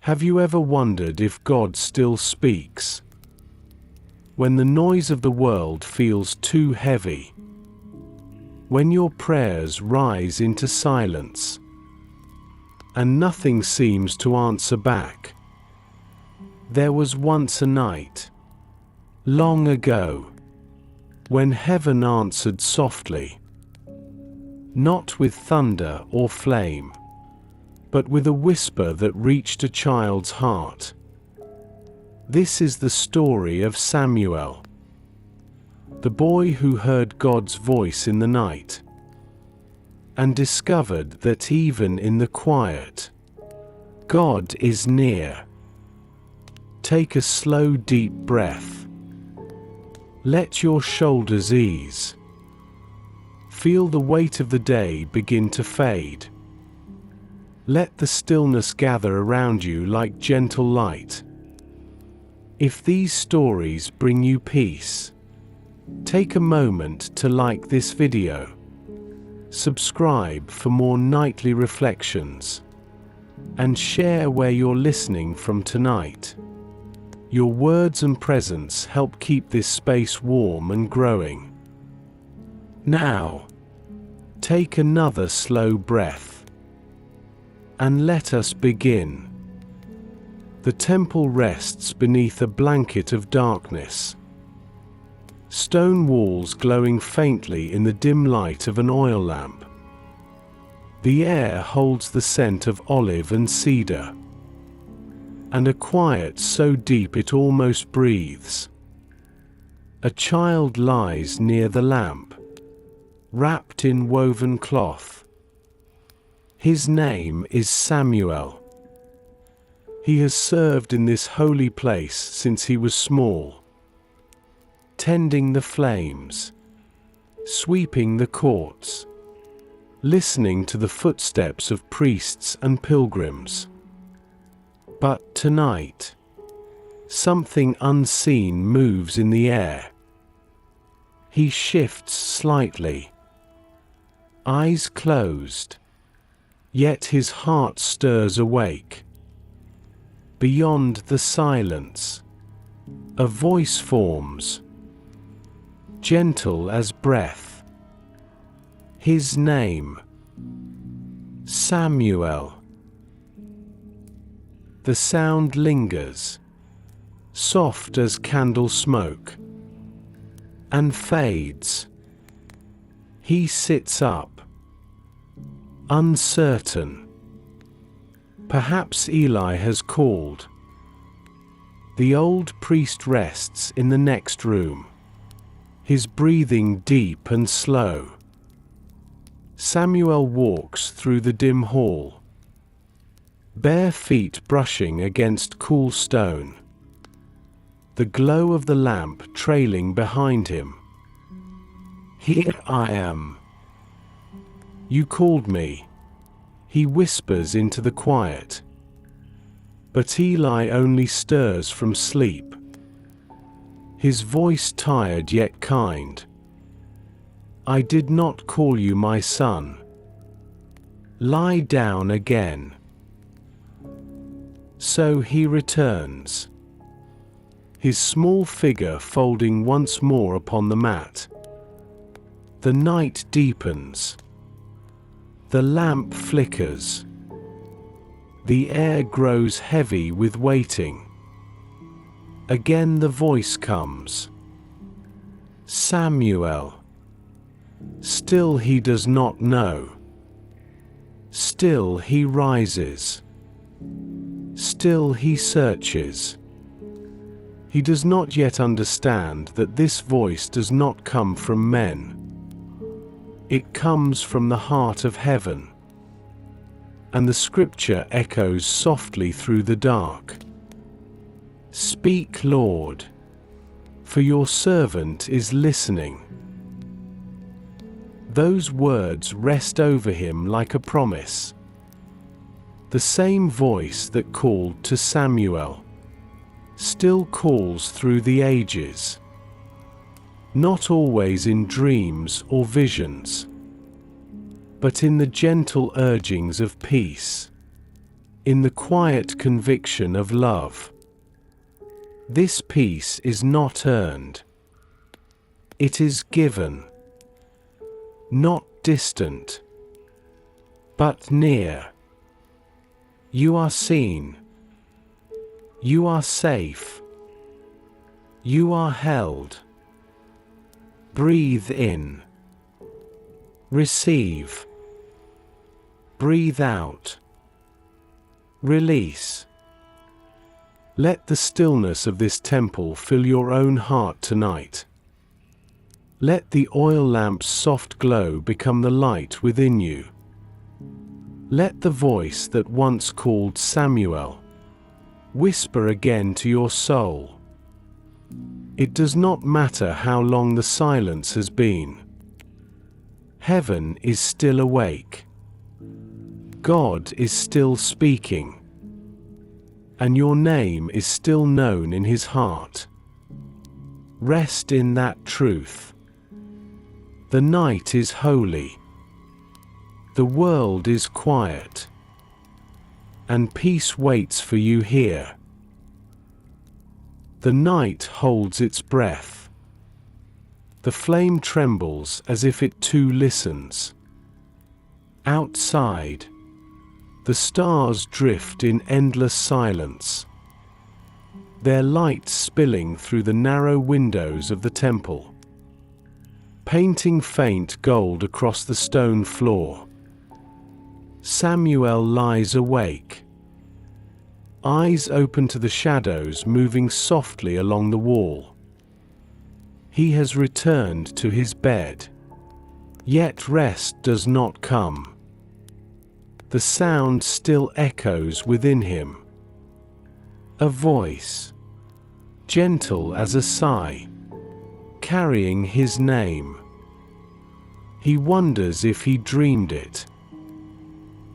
Have you ever wondered if God still speaks? When the noise of the world feels too heavy? When your prayers rise into silence, and nothing seems to answer back? There was once a night, long ago, when heaven answered softly, not with thunder or flame, but with a whisper that reached a child's heart. This is the story of Samuel, the boy who heard God's voice in the night, and discovered that even in the quiet, God is near. Take a slow, deep breath. Let your shoulders ease. Feel the weight of the day begin to fade. Let the stillness gather around you like gentle light. If these stories bring you peace, take a moment to like this video. Subscribe for more nightly reflections, and share where you're listening from tonight. Your words and presence help keep this space warm and growing. Now, take another slow breath, and let us begin. The temple rests beneath a blanket of darkness. Stone walls glowing faintly in the dim light of an oil lamp. The air holds the scent of olive and cedar, and a quiet so deep it almost breathes. A child lies near the lamp, wrapped in woven cloth. His name is Samuel. He has served in this holy place since he was small, tending the flames, sweeping the courts, listening to the footsteps of priests and pilgrims. But tonight, something unseen moves in the air. He shifts slightly, eyes closed, yet his heart stirs awake. Beyond the silence, a voice forms, gentle as breath. His name, Samuel. The sound lingers, soft as candle smoke, and fades. He sits up, uncertain. Perhaps Eli has called. The old priest rests in the next room, his breathing deep and slow. Samuel walks through the dim hall, bare feet brushing against cool stone, the glow of the lamp trailing behind him. "Here I am. You called me," he whispers into the quiet. But Eli only stirs from sleep, his voice tired yet kind. "I did not call you, my son. Lie down again." So he returns, his small figure folding once more upon the mat. The night deepens. The lamp flickers. The air grows heavy with waiting. Again the voice comes. Samuel. Still he does not know. Still he rises. Still he searches. He does not yet understand that this voice does not come from men. It comes from the heart of heaven. And the scripture echoes softly through the dark. "Speak, Lord, for your servant is listening." Those words rest over him like a promise. The same voice that called to Samuel still calls through the ages. Not always in dreams or visions, but in the gentle urgings of peace. in the quiet conviction of love. This peace is not earned. It is given. Not distant, but near. You are seen. You are safe. You are held. Breathe in. Receive. Breathe out. Release. Let the stillness of this temple fill your own heart tonight. Let the oil lamp's soft glow become the light within you. Let the voice that once called Samuel whisper again to your soul. It does not matter how long the silence has been. Heaven is still awake. God is still speaking. And your name is still known in His heart. Rest in that truth. The night is holy. The world is quiet. And peace waits for you here. The night holds its breath. The flame trembles as if it too listens. Outside, the stars drift in endless silence, their light spilling through the narrow windows of the temple, painting faint gold across the stone floor. Samuel lies awake, eyes open to the shadows moving softly along the wall. He has returned to his bed, yet rest does not come. The sound still echoes within him. A voice, gentle as a sigh, carrying his name. He wonders if he dreamed it.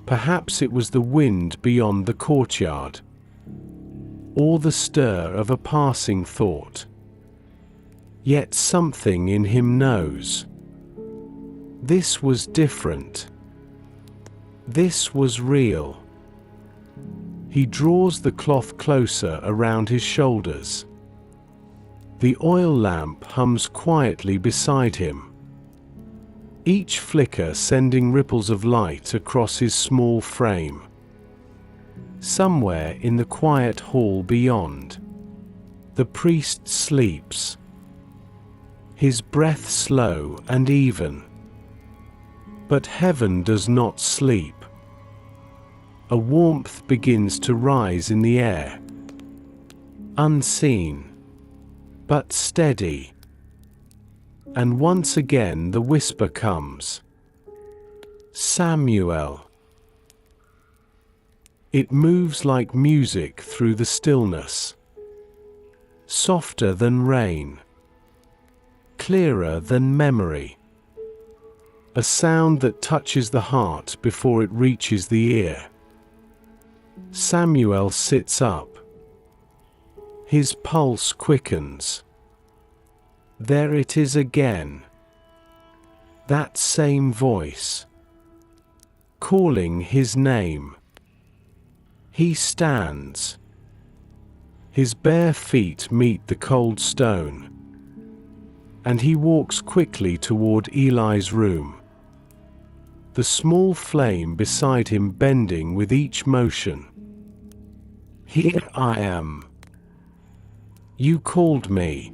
Perhaps it was the wind beyond the courtyard, or the stir of a passing thought. Yet something in him knows. This was different. This was real. He draws the cloth closer around his shoulders. The oil lamp hums quietly beside him, each flicker sending ripples of light across his small frame. Somewhere in the quiet hall beyond, the priest sleeps, his breath slow and even. But heaven does not sleep. A warmth begins to rise in the air, unseen, but steady. And once again the whisper comes, Samuel. It moves like music through the stillness, softer than rain, clearer than memory. A sound that touches the heart before it reaches the ear. Samuel sits up. His pulse quickens. There it is again. That same voice, calling his name. He stands. His bare feet meet the cold stone, and he walks quickly toward Eli's room, the small flame beside him bending with each motion. Here I am. You called me.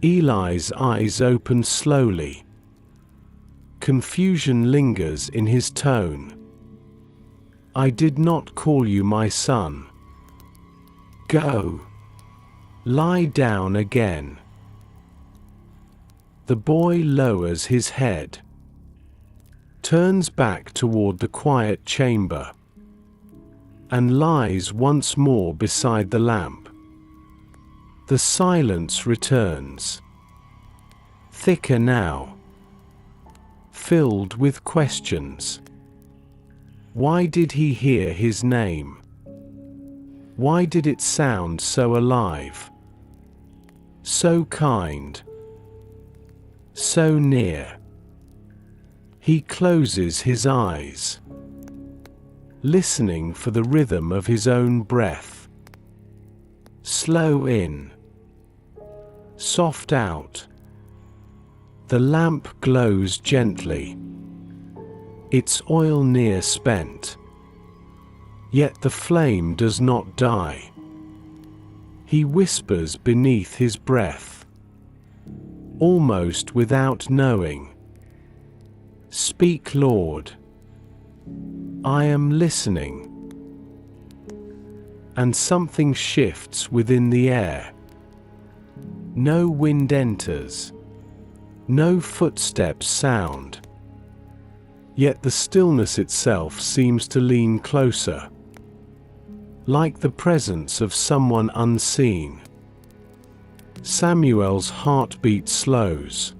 Eli's eyes open slowly. Confusion lingers in his tone. I did not call you my son. Go. Lie down again. The boy lowers his head, turns back toward the quiet chamber, and lies once more beside the lamp. The silence returns, thicker now, filled with questions. Why did he hear his name? Why did it sound so alive? So kind. So near. He closes his eyes. listening for the rhythm of his own breath. Slow in, soft out. The lamp glows gently, its oil near spent. Yet the flame does not die. He whispers beneath his breath, almost without knowing. Speak, Lord. I am listening. And something shifts within the air. No wind enters. No footsteps sound. Yet the stillness itself seems to lean closer, like the presence of someone unseen. Samuel's heartbeat slows.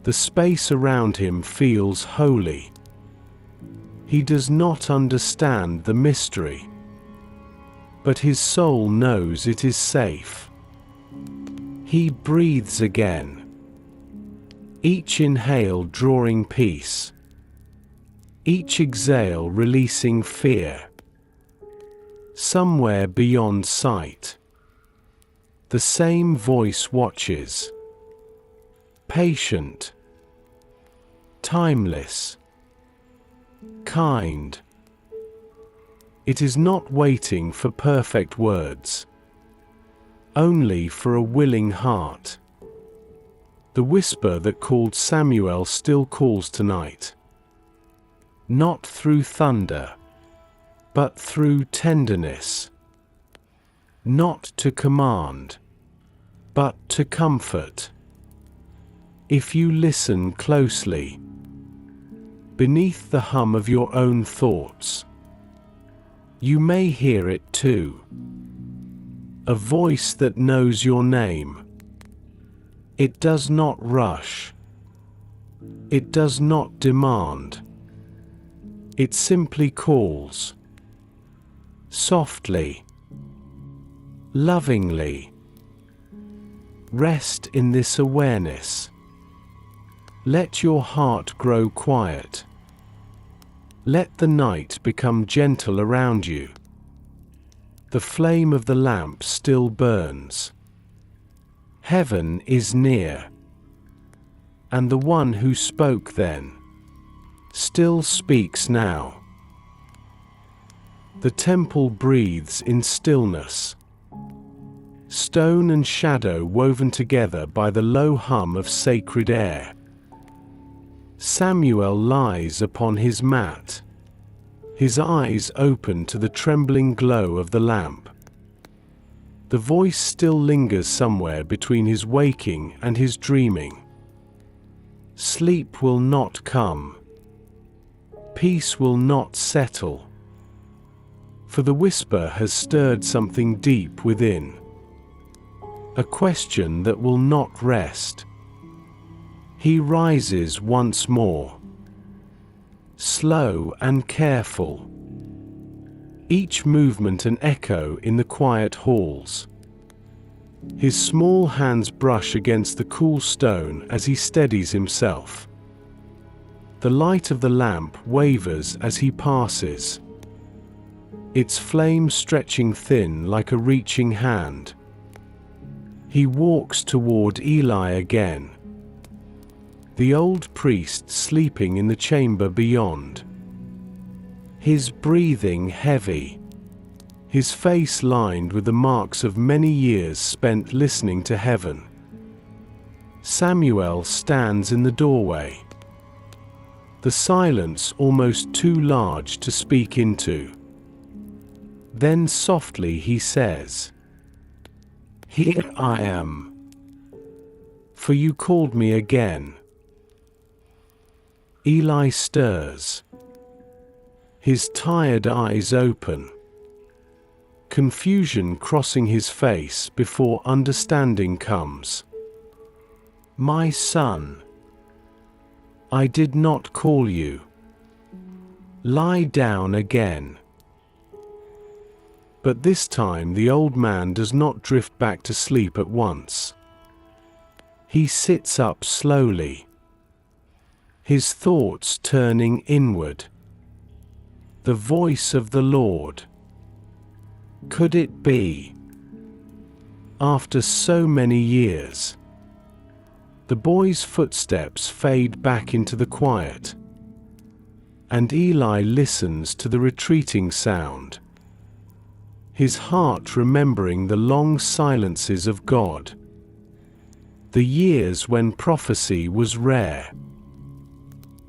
The space around him feels holy. He does not understand the mystery, but his soul knows it is safe. He breathes again, each inhale drawing peace, each exhale releasing fear. Somewhere beyond sight, the same voice watches, patient, timeless, kind. It is not waiting for perfect words, only for a willing heart. The whisper that called Samuel still calls tonight, not through thunder, but through tenderness. Not to command, but to comfort. If you listen closely, beneath the hum of your own thoughts, you may hear it too. A voice that knows your name. It does not rush. It does not demand. It simply calls. Softly, lovingly. Rest in this awareness. Let your heart grow quiet. Let the night become gentle around you. The flame of the lamp still burns. Heaven is near. And the one who spoke then still speaks now. The temple breathes in stillness. Stone and shadow woven together by the low hum of sacred air. Samuel lies upon his mat, his eyes open to the trembling glow of the lamp. The voice still lingers somewhere between his waking and his dreaming. Sleep will not come. Peace will not settle. For the whisper has stirred something deep within. A question that will not rest. He rises once more. Slow and careful. Each movement an echo in the quiet halls. His small hands brush against the cool stone as he steadies himself. The light of the lamp wavers as he passes, its flame stretching thin like a reaching hand. He walks toward Eli again, the old priest sleeping in the chamber beyond. His breathing heavy, his face lined with the marks of many years spent listening to heaven. Samuel stands in the doorway, the silence almost too large to speak into. Then softly he says, "Here I am. For you called me again." Eli stirs, his tired eyes open, confusion crossing his face before understanding comes. "My son, I did not call you. Lie down again." But this time the old man does not drift back to sleep at once. He sits up slowly, his thoughts turning inward. The voice of the Lord. Could it be? After so many years. The boy's footsteps fade back into the quiet, and Eli listens to the retreating sound, his heart remembering the long silences of God, the years when prophecy was rare,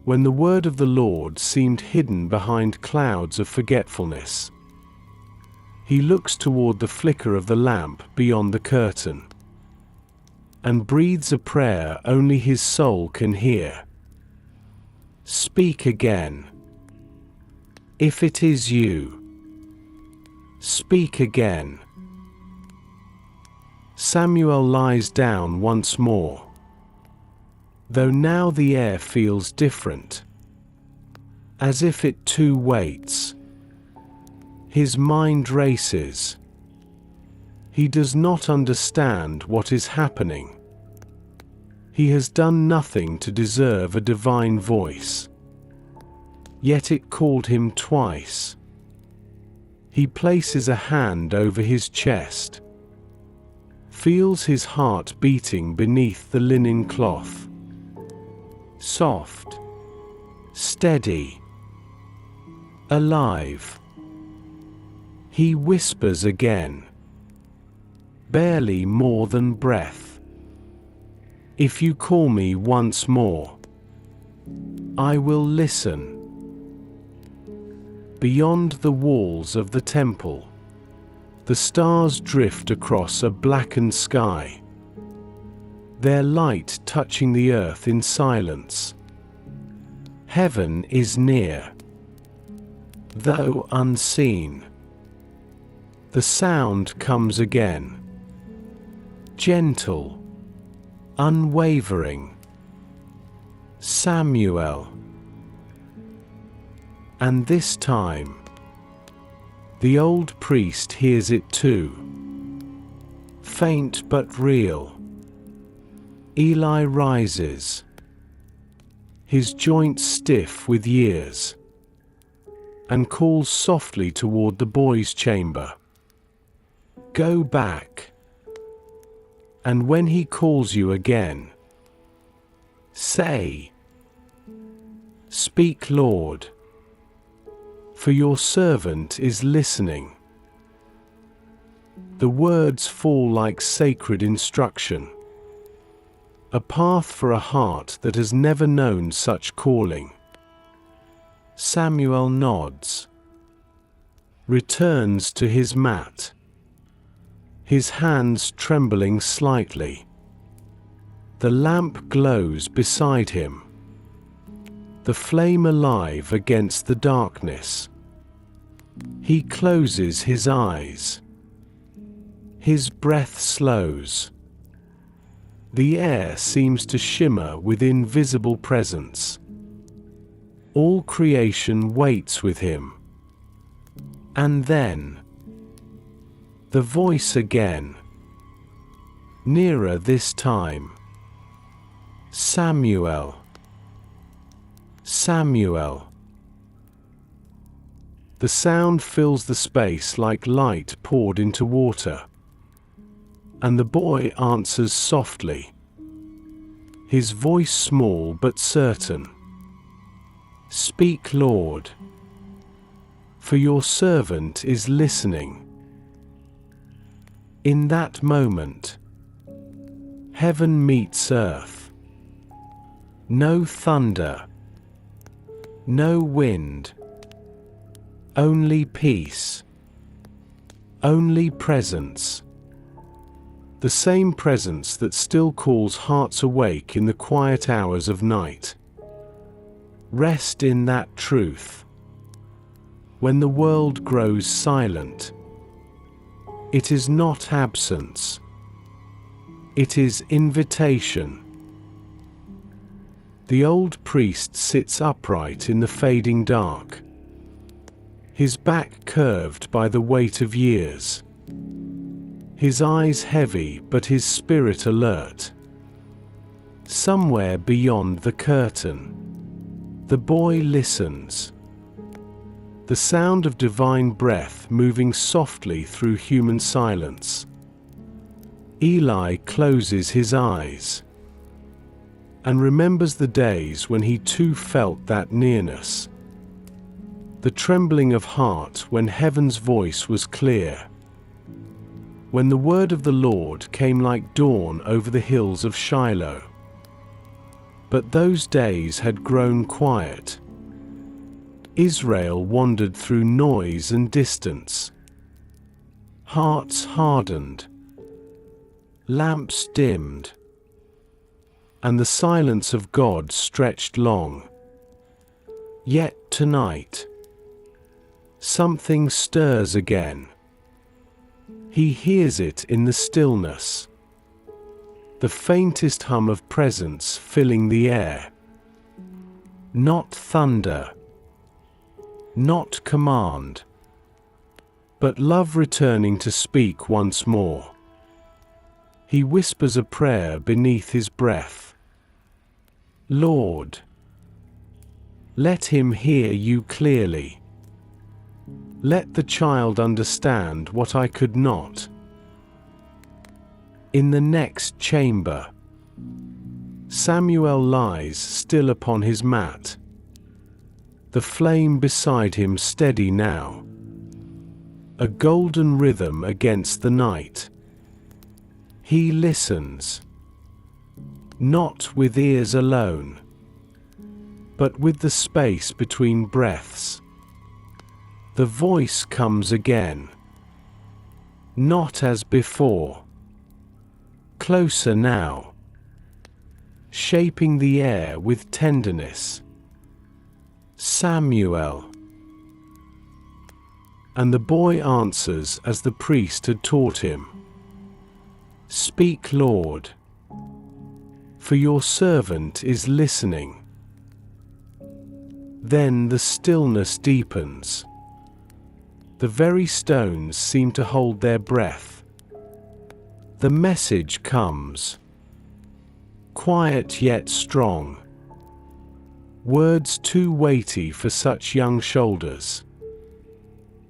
when the word of the Lord seemed hidden behind clouds of forgetfulness. He looks toward the flicker of the lamp beyond the curtain, and breathes a prayer only his soul can hear. Speak again. If it is you, speak again. Samuel lies down once more, though now the air feels different, as if it too waits. His mind races. He does not understand what is happening. He has done nothing to deserve a divine voice. Yet it called him twice. He places a hand over his chest, feels his heart beating beneath the linen cloth. Soft, steady, alive. He whispers again, barely more than breath. If you call me once more, I will listen. Beyond the walls of the temple, the stars drift across a blackened sky, their light touching the earth in silence. Heaven is near, though unseen. The sound comes again, gentle, unwavering. Samuel. And this time, the old priest hears it too. Faint but real. Eli rises, his joints stiff with years, and calls softly toward the boy's chamber. Go back. And when he calls you again, say, Speak, Lord, for your servant is listening. The words fall like sacred instruction, a path for a heart that has never known such calling. Samuel nods, returns to his mat, his hands trembling slightly. The lamp glows beside him, the flame alive against the darkness. He closes his eyes. His breath slows. The air seems to shimmer with invisible presence. All creation waits with him. And then, the voice again, nearer this time. Samuel. Samuel. The sound fills the space like light poured into water, and the boy answers softly, his voice small but certain. Speak, Lord, for your servant is listening. In that moment, heaven meets earth. No thunder, no wind, only peace, only presence. The same presence that still calls hearts awake in the quiet hours of night. Rest in that truth. When the world grows silent, it is not absence. It is invitation. The old priest sits upright in the fading dark, his back curved by the weight of years, his eyes heavy but his spirit alert. Somewhere beyond the curtain, the boy listens. the sound of divine breath moving softly through human silence. Eli closes his eyes and remembers the days when he too felt that nearness. The trembling of heart when heaven's voice was clear. When the word of the Lord came like dawn over the hills of Shiloh. But those days had grown quiet. Israel wandered through noise and distance. Hearts hardened. Lamps dimmed. And the silence of God stretched long. Yet tonight, something stirs again. He hears it in the stillness. The faintest hum of presence filling the air. Not thunder. Not command. But love returning to speak once more. He whispers a prayer beneath his breath. Lord, let him hear you clearly. Let the child understand what I could not. In the next chamber, Samuel lies still upon his mat. The flame beside him steady now, a golden rhythm against the night. He listens, not with ears alone, but with the space between breaths. The voice comes again, not as before, closer now, shaping the air with tenderness. Samuel. And the boy answers as the priest had taught him. Speak, Lord, for your servant is listening. Then the stillness deepens. The very stones seem to hold their breath. The message comes, quiet yet strong. Words too weighty for such young shoulders.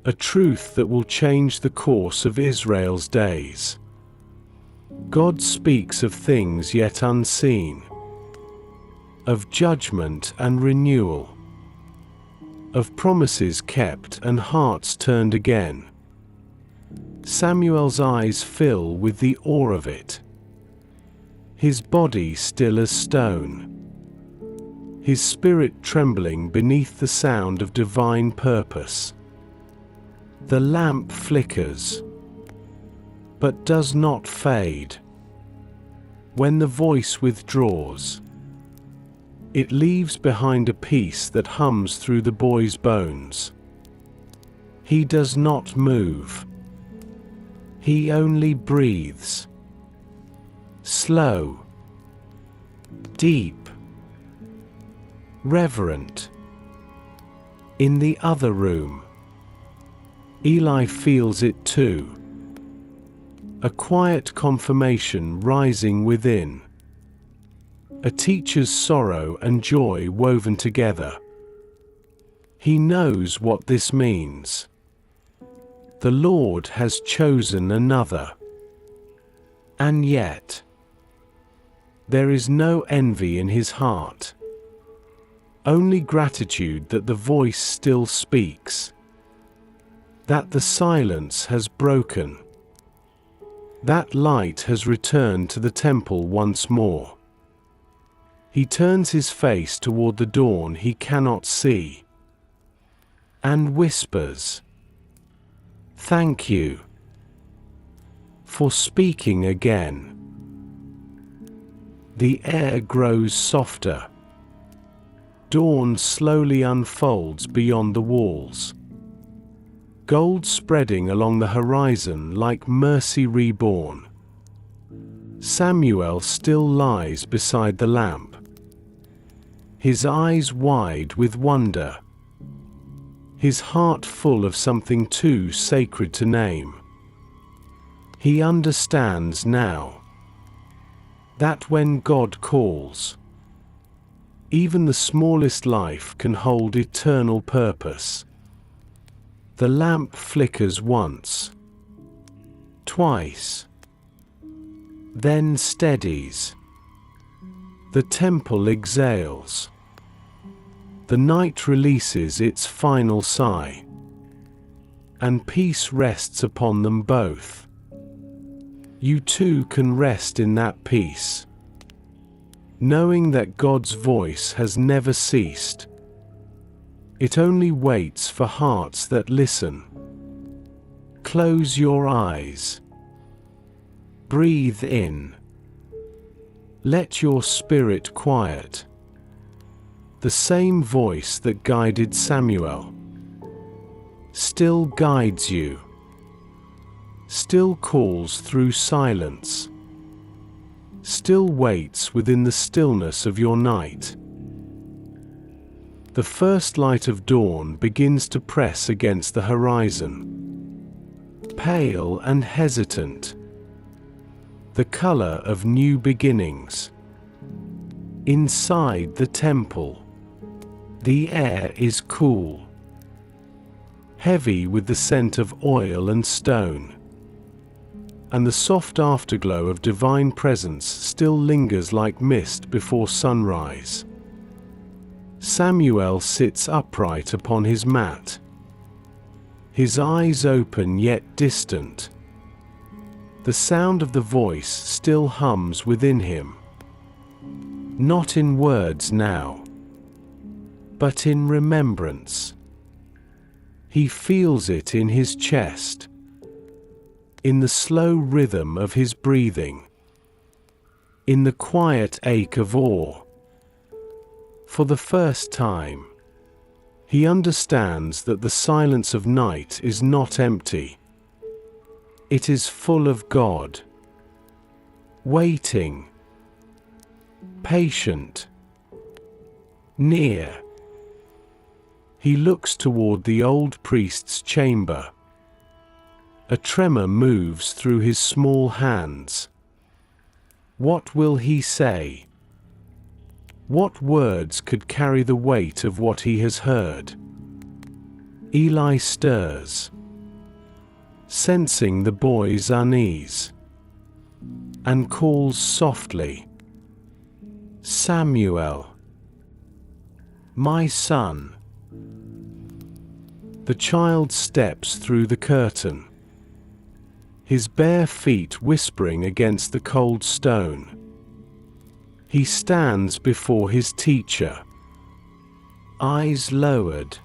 A truth that will change the course of Israel's days. God speaks of things yet unseen, of judgment and renewal, of promises kept and hearts turned again. Samuel's eyes fill with the awe of it. His body still as stone. His spirit trembling beneath the sound of divine purpose. The lamp flickers, but does not fade. When the voice withdraws, it leaves behind a peace that hums through the boy's bones. He does not move. He only breathes. Slow, deep, reverent. In the other room, Eli feels it too. A quiet confirmation rising within. A teacher's sorrow and joy woven together. He knows what this means. The Lord has chosen another. And yet, there is no envy in his heart. Only gratitude that the voice still speaks. That the silence has broken. That light has returned to the temple once more. He turns his face toward the dawn he cannot see, and whispers, "Thank you for speaking again." The air grows softer. Dawn slowly unfolds beyond the walls. Gold spreading along the horizon like mercy reborn. Samuel still lies beside the lamp, his eyes wide with wonder, his heart full of something too sacred to name. He understands now that when God calls, even the smallest life can hold eternal purpose. The lamp flickers once, twice, then steadies. The temple exhales. The night releases its final sigh, and peace rests upon them both. You too can rest in that peace, knowing that God's voice has never ceased. It only waits for hearts that listen. Close your eyes. Breathe in. Let your spirit quiet. The same voice that guided Samuel still guides you, still calls through silence, still waits within the stillness of your night. The first light of dawn begins to press against the horizon, pale and hesitant, the color of new beginnings. Inside the temple, the air is cool, heavy with the scent of oil and stone, and the soft afterglow of divine presence still lingers like mist before sunrise. Samuel sits upright upon his mat, his eyes open yet distant. The sound of the voice still hums within him, not in words now, but in remembrance. He feels it in his chest, in the slow rhythm of his breathing, in the quiet ache of awe. For the first time, he understands that the silence of night is not empty. It is full of God, waiting, patient, near. He looks toward the old priest's chamber. A tremor moves through his small hands. What will he say? What words could carry the weight of what he has heard? Eli stirs, sensing the boy's unease, and calls softly, "Samuel, my son." The child steps through the curtain, his bare feet whispering against the cold stone. He stands before his teacher, eyes lowered,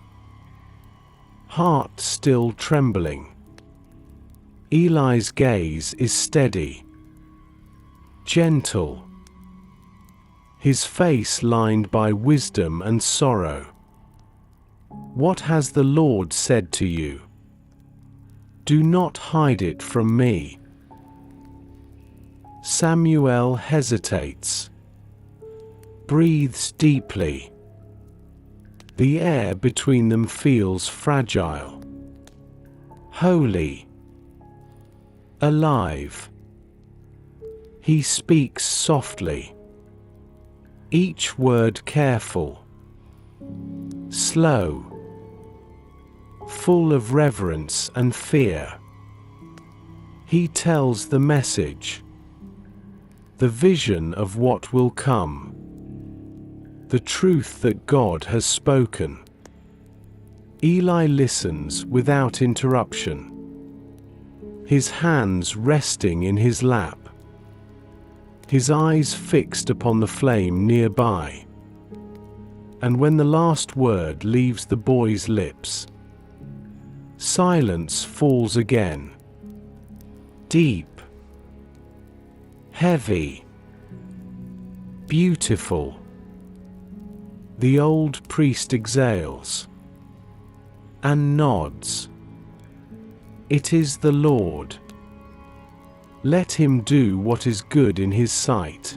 heart still trembling. Eli's gaze is steady, gentle, his face lined by wisdom and sorrow. "What has the Lord said to you? Do not hide it from me." Samuel hesitates, breathes deeply. The air between them feels fragile, holy, alive. He speaks softly, each word careful, slow, full of reverence and fear. He tells the message, the vision of what will come, the truth that God has spoken. Eli listens without interruption, his hands resting in his lap, his eyes fixed upon the flame nearby. And when the last word leaves the boy's lips, silence falls again, deep, heavy, beautiful. The old priest exhales and nods. It is the Lord. Let him do what is good in his sight.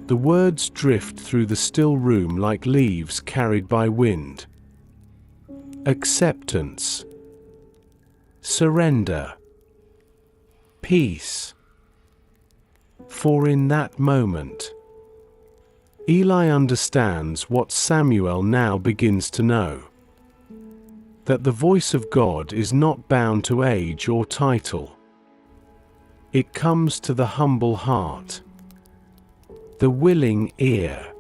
The words drift through the still room like leaves carried by wind. Acceptance, surrender, peace. For in that moment, Eli understands what Samuel now begins to know. that the voice of God is not bound to age or title. It comes to the humble heart, the willing ear,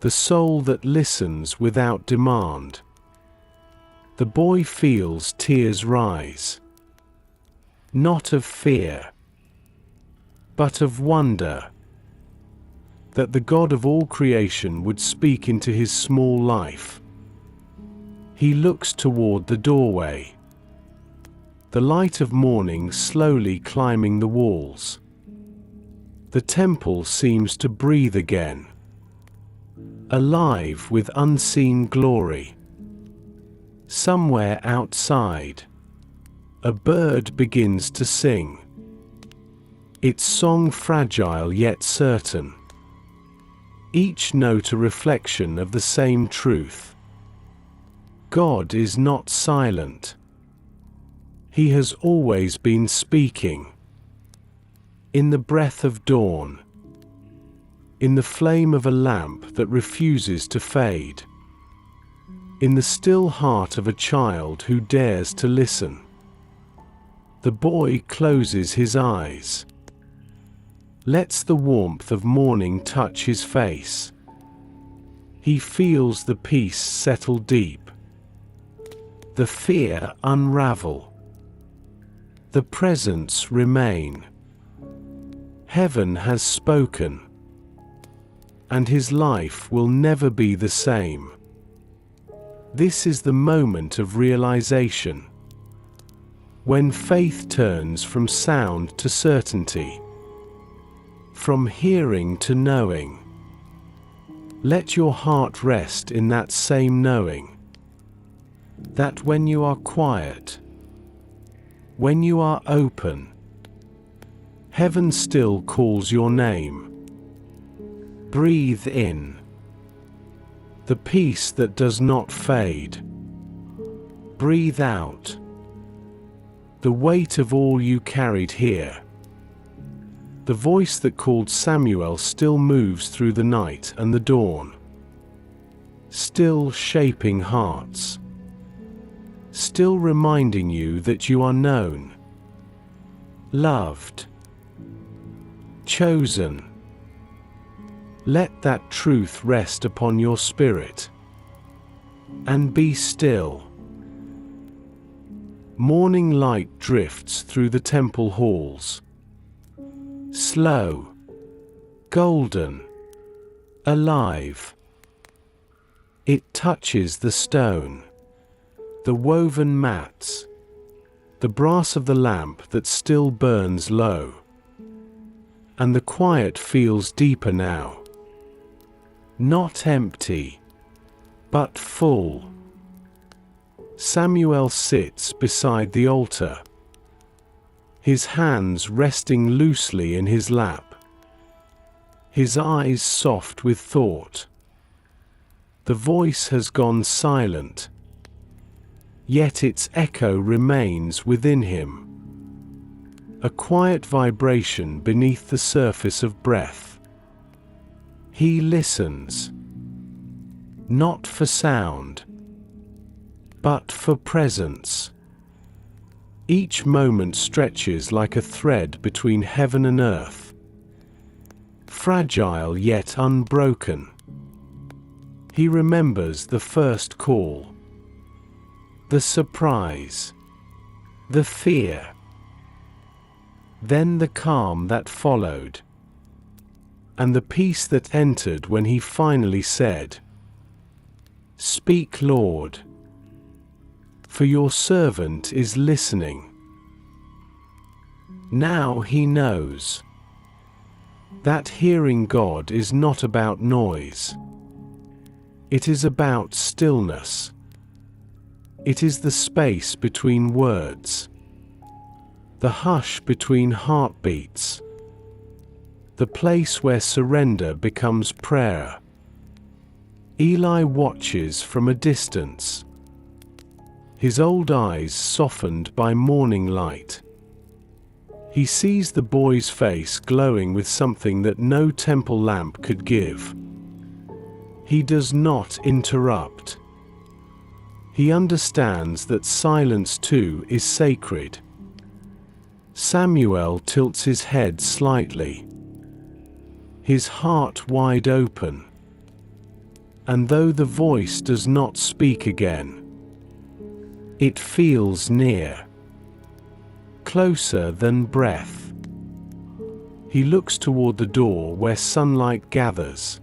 the soul that listens without demand. The boy feels tears rise, not of fear, but of wonder, that the God of all creation would speak into his small life. He looks toward the doorway, the light of morning slowly climbing the walls. The temple seems to breathe again, alive with unseen glory. Somewhere outside, a bird begins to sing, its song fragile yet certain, each note a reflection of the same truth. God is not silent. He has always been speaking. In the breath of dawn, in the flame of a lamp that refuses to fade, in the still heart of a child who dares to listen. The boy closes his eyes, lets the warmth of morning touch his face. He feels the peace settle deep, the fear unravel, the presence remain. Heaven has spoken, and his life will never be the same. This is the moment of realization, when faith turns from sound to certainty, from hearing to knowing. Let your heart rest in that same knowing, that when you are quiet, when you are open, heaven still calls your name. Breathe in the peace that does not fade. Breathe out the weight of all you carried here. The voice that called Samuel still moves through the night and the dawn, still shaping hearts, still reminding you that you are known, loved, chosen. Let that truth rest upon your spirit, and be still. Morning light drifts through the temple halls, slow, golden, alive. It touches the stone, the woven mats, the brass of the lamp that still burns low. And the quiet feels deeper now, not empty, but full. Samuel sits beside the altar, his hands resting loosely in his lap, his eyes soft with thought. The voice has gone silent, yet its echo remains within him, a quiet vibration beneath the surface of breath. He listens, not for sound, but for presence. Each moment stretches like a thread between heaven and earth, fragile yet unbroken. He remembers the first call, the surprise, the fear, then the calm that followed, and the peace that entered when he finally said, "Speak, Lord, for your servant is listening." Now he knows that hearing God is not about noise. It is about stillness. It is the space between words, the hush between heartbeats, the place where surrender becomes prayer. Eli watches from a distance, his old eyes softened by morning light. He sees the boy's face glowing with something that no temple lamp could give. He does not interrupt. He understands that silence too is sacred. Samuel tilts his head slightly, his heart wide open. And though the voice does not speak again, it feels near, closer than breath. He looks toward the door where sunlight gathers,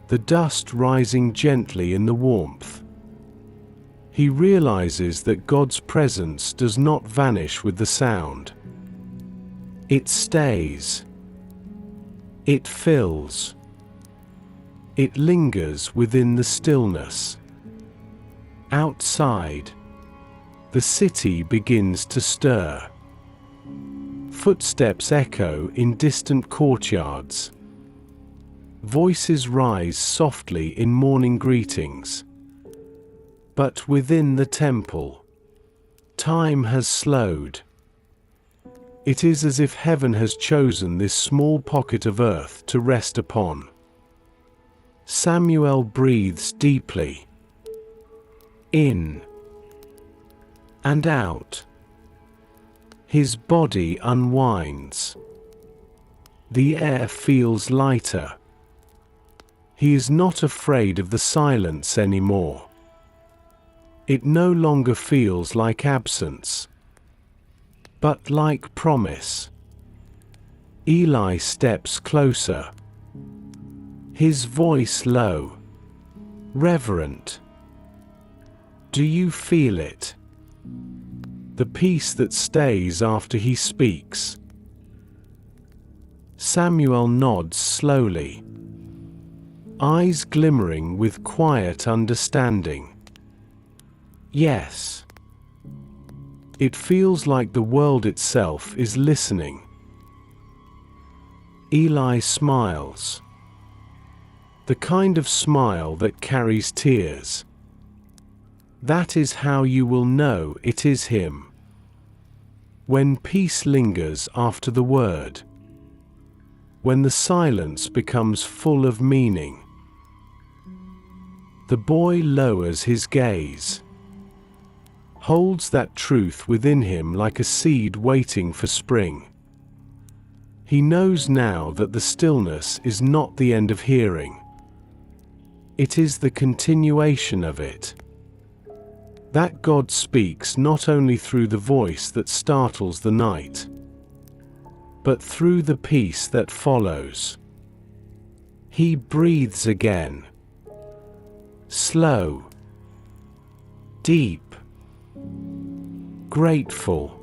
the dust rising gently in the warmth. He realizes that God's presence does not vanish with the sound. It stays. It fills. It lingers within the stillness. Outside, the city begins to stir. Footsteps echo in distant courtyards. Voices rise softly in morning greetings. But within the temple, time has slowed. It is as if heaven has chosen this small pocket of earth to rest upon. Samuel breathes deeply, in and out. His body unwinds. The air feels lighter. He is not afraid of the silence anymore. It no longer feels like absence, but like promise. Eli steps closer, his voice low, reverent. Do you feel it? The peace that stays after he speaks. Samuel nods slowly, eyes glimmering with quiet understanding. Yes. It feels like the world itself is listening. Eli smiles. The kind of smile that carries tears. That is how you will know it is him. When peace lingers after the word. When the silence becomes full of meaning. The boy lowers his gaze, holds that truth within him like a seed waiting for spring. He knows now that the stillness is not the end of hearing. It is the continuation of it. That God speaks not only through the voice that startles the night, but through the peace that follows. He breathes again. Slow. Deep. Grateful.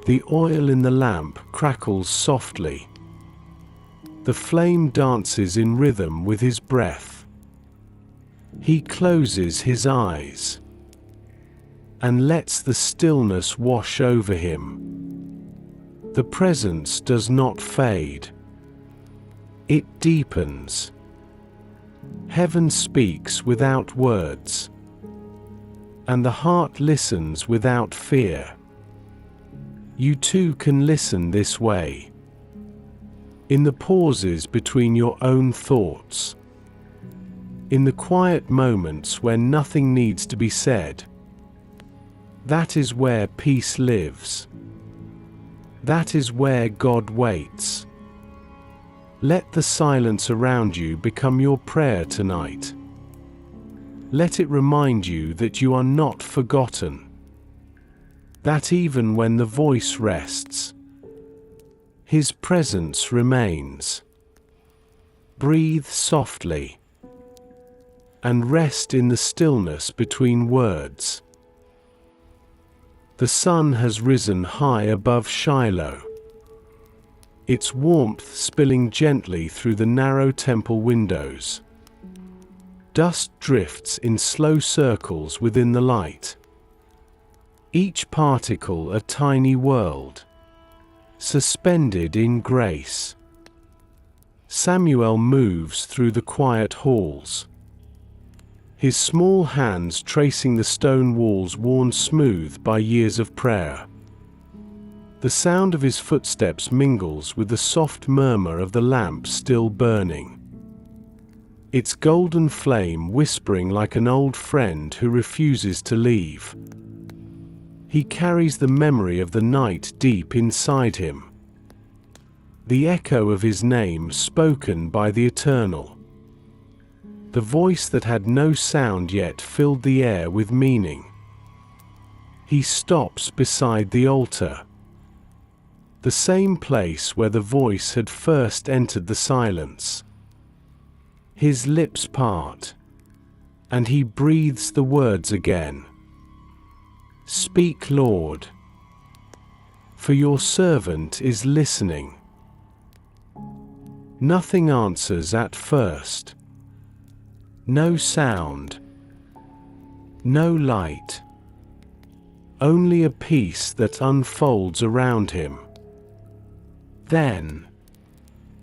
The oil in the lamp crackles softly. The flame dances in rhythm with his breath. He closes his eyes and lets the stillness wash over him. The presence does not fade. It deepens. Heaven speaks without words, and the heart listens without fear. You too can listen this way, in the pauses between your own thoughts, in the quiet moments when nothing needs to be said. That is where peace lives. That is where God waits. Let the silence around you become your prayer tonight. Let it remind you that you are not forgotten. That even when the voice rests, His presence remains. Breathe softly and rest in the stillness between words. The sun has risen high above Shiloh, its warmth spilling gently through the narrow temple windows. Dust drifts in slow circles within the light, each particle a tiny world, suspended in grace. Samuel moves through the quiet halls, his small hands tracing the stone walls worn smooth by years of prayer. The sound of his footsteps mingles with the soft murmur of the lamp still burning. its golden flame whispering like an old friend who refuses to leave. He carries the memory of the night deep inside him, the echo of his name spoken by the Eternal. The voice that had no sound yet filled the air with meaning. He stops beside the altar, the same place where the voice had first entered the silence. His lips part, and he breathes the words again. Speak, Lord, for your servant is listening. Nothing answers at first. No sound, no light, only a peace that unfolds around him. Then,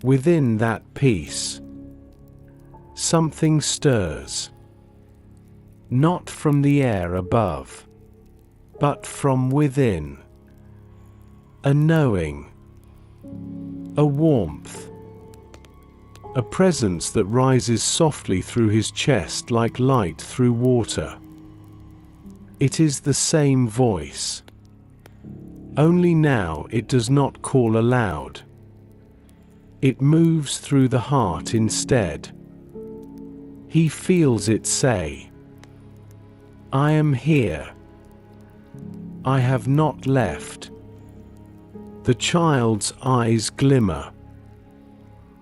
within that peace, something stirs, not from the air above, but from within. A knowing, a warmth, a presence that rises softly through his chest like light through water. It is the same voice. Only now it does not call aloud. It moves through the heart instead. He feels it say, I am here. I have not left. The child's eyes glimmer,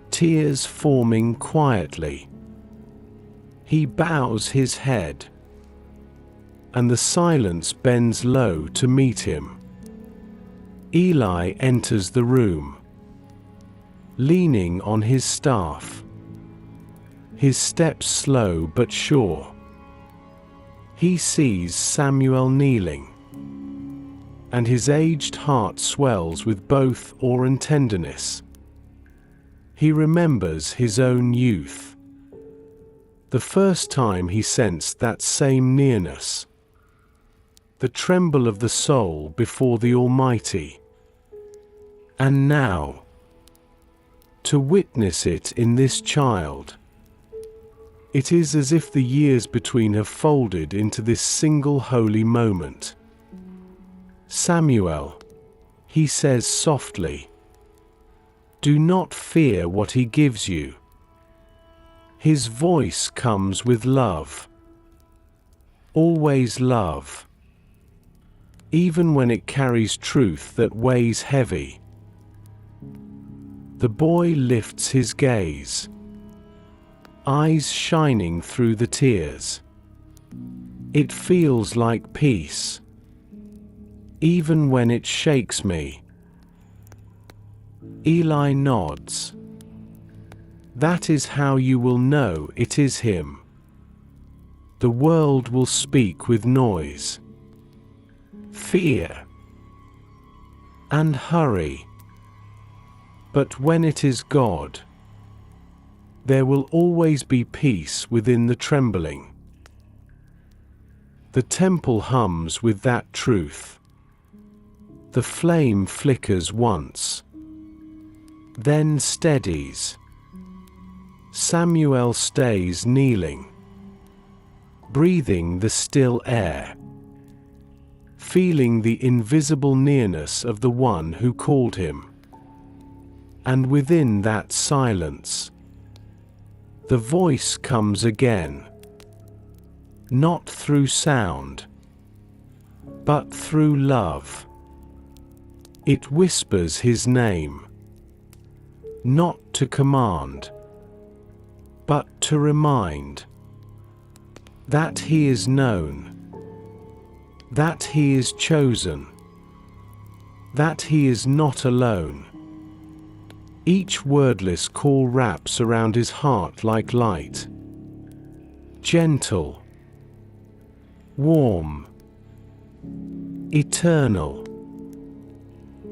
tears forming quietly. He bows his head, and the silence bends low to meet him. Eli enters the room, leaning on his staff, his steps slow but sure. He sees Samuel kneeling, and his aged heart swells with both awe and tenderness. He remembers his own youth, the first time he sensed that same nearness, the tremble of the soul before the Almighty. And now, to witness it in this child, it is as if the years between have folded into this single holy moment. Samuel, he says softly, do not fear what he gives you. His voice comes with love. Always love. Even when it carries truth that weighs heavy. The boy lifts his gaze, eyes shining through the tears. It feels like peace, even when it shakes me. Eli nods. That is how you will know it is him. The world will speak with noise, fear, and hurry. But when it is God, there will always be peace within the trembling. The temple hums with that truth. The flame flickers once, then steadies. Samuel stays kneeling, breathing the still air, feeling the invisible nearness of the one who called him. And within that silence, the voice comes again, not through sound, but through love. It whispers his name, not to command, but to remind that he is known, that he is chosen, that he is not alone. Each wordless call wraps around his heart like light, gentle, warm, eternal.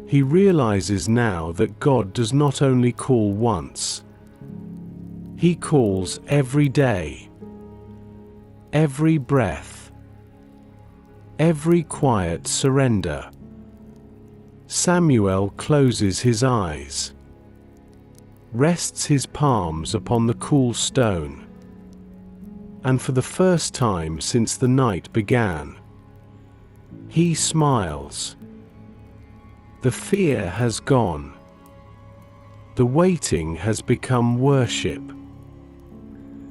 He realizes now that God does not only call once. He calls every day, every breath, every quiet surrender. Samuel closes his eyes, rests his palms upon the cool stone, and for the first time since the night began, he smiles. The fear has gone. The waiting has become worship.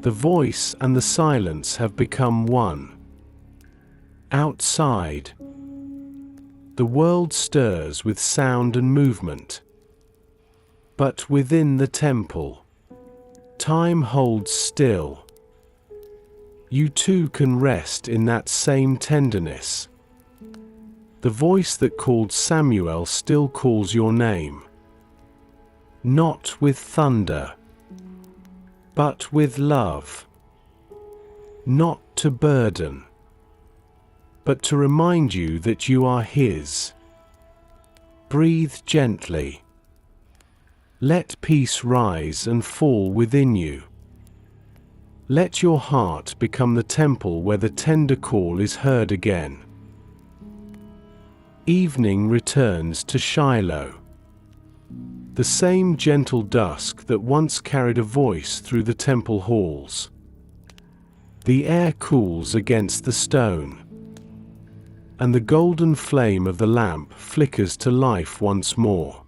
The voice and the silence have become one. Outside, the world stirs with sound and movement. But within the temple, time holds still. You too can rest in that same tenderness. The voice that called Samuel still calls your name. Not with thunder, but with love. Not to burden, but to remind you that you are His. Breathe gently. Let peace rise and fall within you. Let your heart become the temple where the tender call is heard again. Evening returns to Shiloh. The same gentle dusk that once carried a voice through the temple halls. The air cools against the stone, and the golden flame of the lamp flickers to life once more.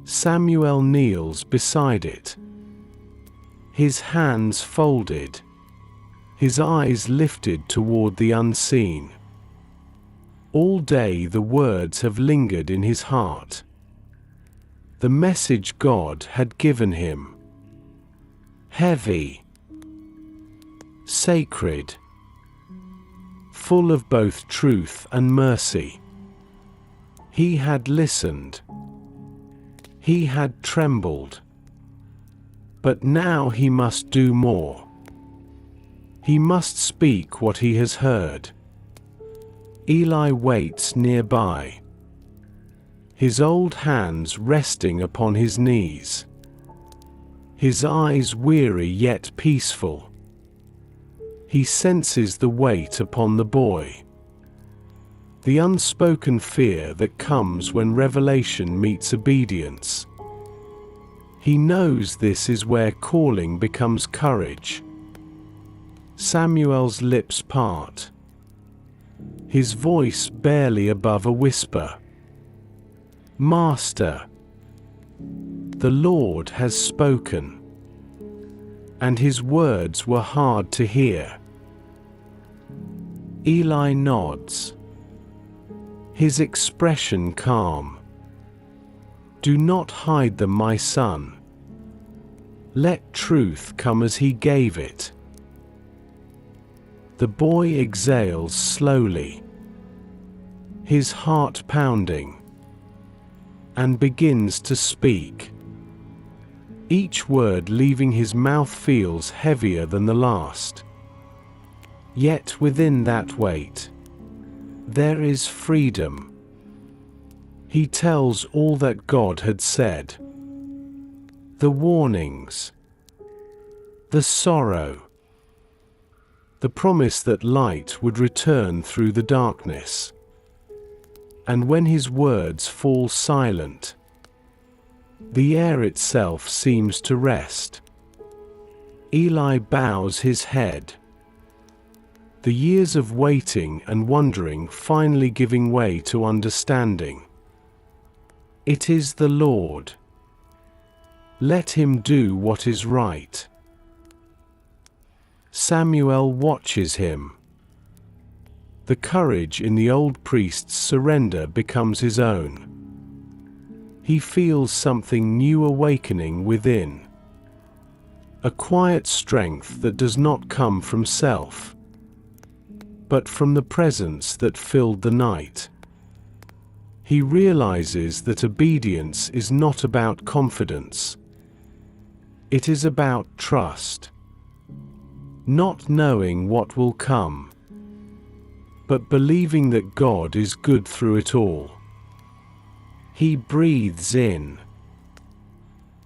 Samuel kneels beside it, his hands folded, his eyes lifted toward the unseen. All day the words have lingered in his heart. The message God had given him. Heavy, sacred, full of both truth and mercy. He had listened. He had trembled. But now he must do more. He must speak what he has heard. Eli waits nearby, his old hands resting upon his knees, his eyes weary yet peaceful. He senses the weight upon the boy, the unspoken fear that comes when revelation meets obedience. He knows this is where calling becomes courage. Samuel's lips part, his voice barely above a whisper. Master, the Lord has spoken. And his words were hard to hear. Eli nods, his expression calm. Do not hide them, my son. Let truth come as he gave it. The boy exhales slowly, his heart pounding, and begins to speak. Each word leaving his mouth feels heavier than the last. Yet within that weight, there is freedom. He tells all that God had said. The warnings, the sorrow, the promise that light would return through the darkness. And when his words fall silent, the air itself seems to rest. Eli bows his head, the years of waiting and wondering finally giving way to understanding. It is the Lord. Let him do what is right. Samuel watches him. The courage in the old priest's surrender becomes his own. He feels something new awakening within. A quiet strength that does not come from self, but from the presence that filled the night. He realizes that obedience is not about confidence. It is about trust. Not knowing what will come, but believing that God is good through it all. He breathes in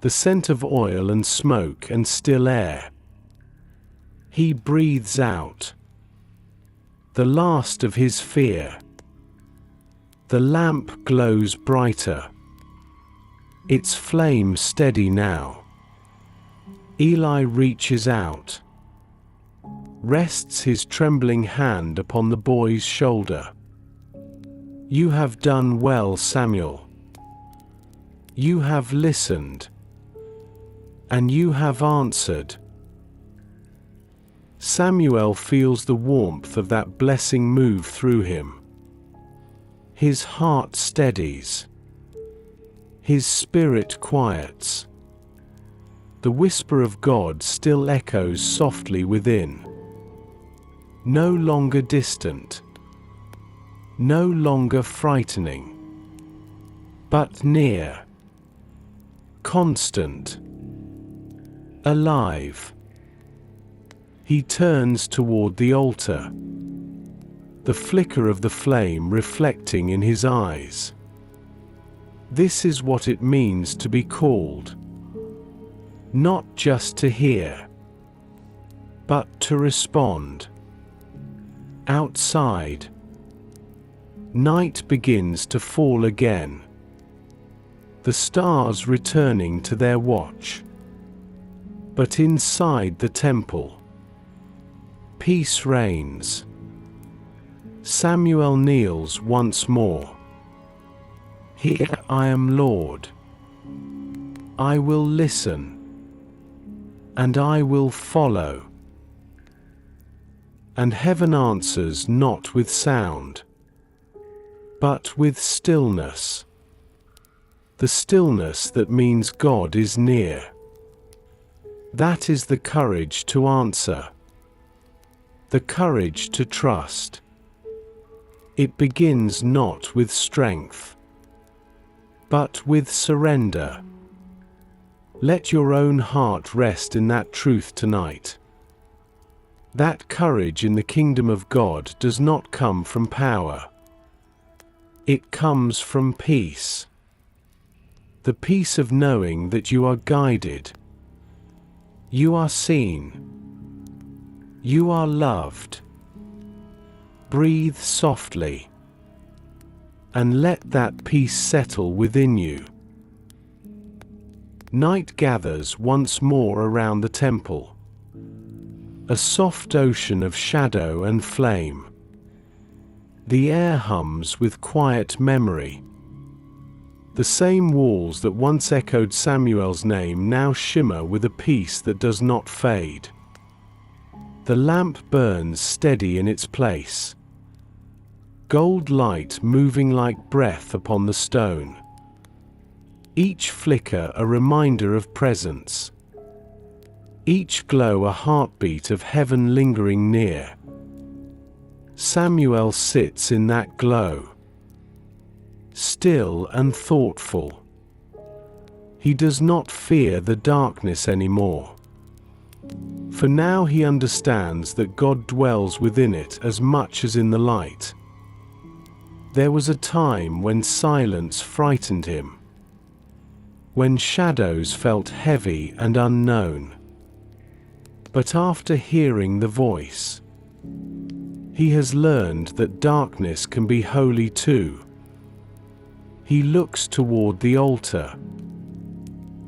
the scent of oil and smoke and still air. He breathes out the last of his fear. The lamp glows brighter, its flame steady now. Eli reaches out, rests his trembling hand upon the boy's shoulder. "You have done well, Samuel. You have listened. And you have answered." Samuel feels the warmth of that blessing move through him. His heart steadies. His spirit quiets. The whisper of God still echoes softly within. No longer distant. No longer frightening. But near. Constant. Alive. He turns toward the altar, the flicker of the flame reflecting in his eyes. This is what it means to be called. Not just to hear, but to respond. Outside, night begins to fall again, the stars returning to their watch. But inside the temple, peace reigns. Samuel kneels once more. "Here I am, Lord. I will listen, and I will follow." And heaven answers not with sound, but with stillness. The stillness that means God is near. That is the courage to answer. The courage to trust. It begins not with strength, but with surrender. Let your own heart rest in that truth tonight. That courage in the kingdom of God does not come from power. It comes from peace. The peace of knowing that you are guided. You are seen. You are loved. Breathe softly, and let that peace settle within you. Night gathers once more around the temple, a soft ocean of shadow and flame. The air hums with quiet memory. The same walls that once echoed Samuel's name now shimmer with a peace that does not fade. The lamp burns steady in its place, gold light moving like breath upon the stone. Each flicker a reminder of presence. Each glow a heartbeat of heaven lingering near. Samuel sits in that glow, still and thoughtful. He does not fear the darkness anymore. For now he understands that God dwells within it as much as in the light. There was a time when silence frightened him, when shadows felt heavy and unknown. But after hearing the voice, he has learned that darkness can be holy too. He looks toward the altar,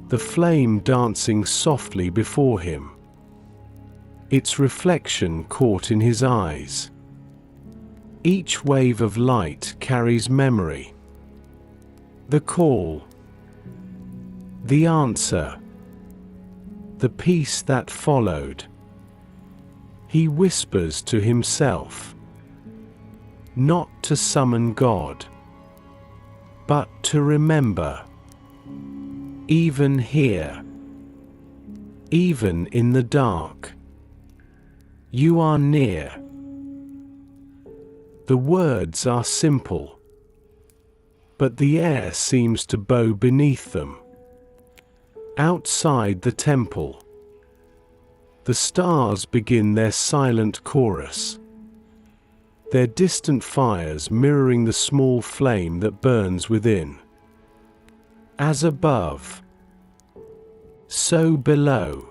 the flame dancing softly before him, its reflection caught in his eyes. Each wave of light carries memory. The call, the answer, the peace that followed. He whispers to himself, not to summon God, but to remember. Even here, even in the dark, you are near. The words are simple, but the air seems to bow beneath them. Outside the temple, the stars begin their silent chorus, their distant fires mirroring the small flame that burns within. As above, so below.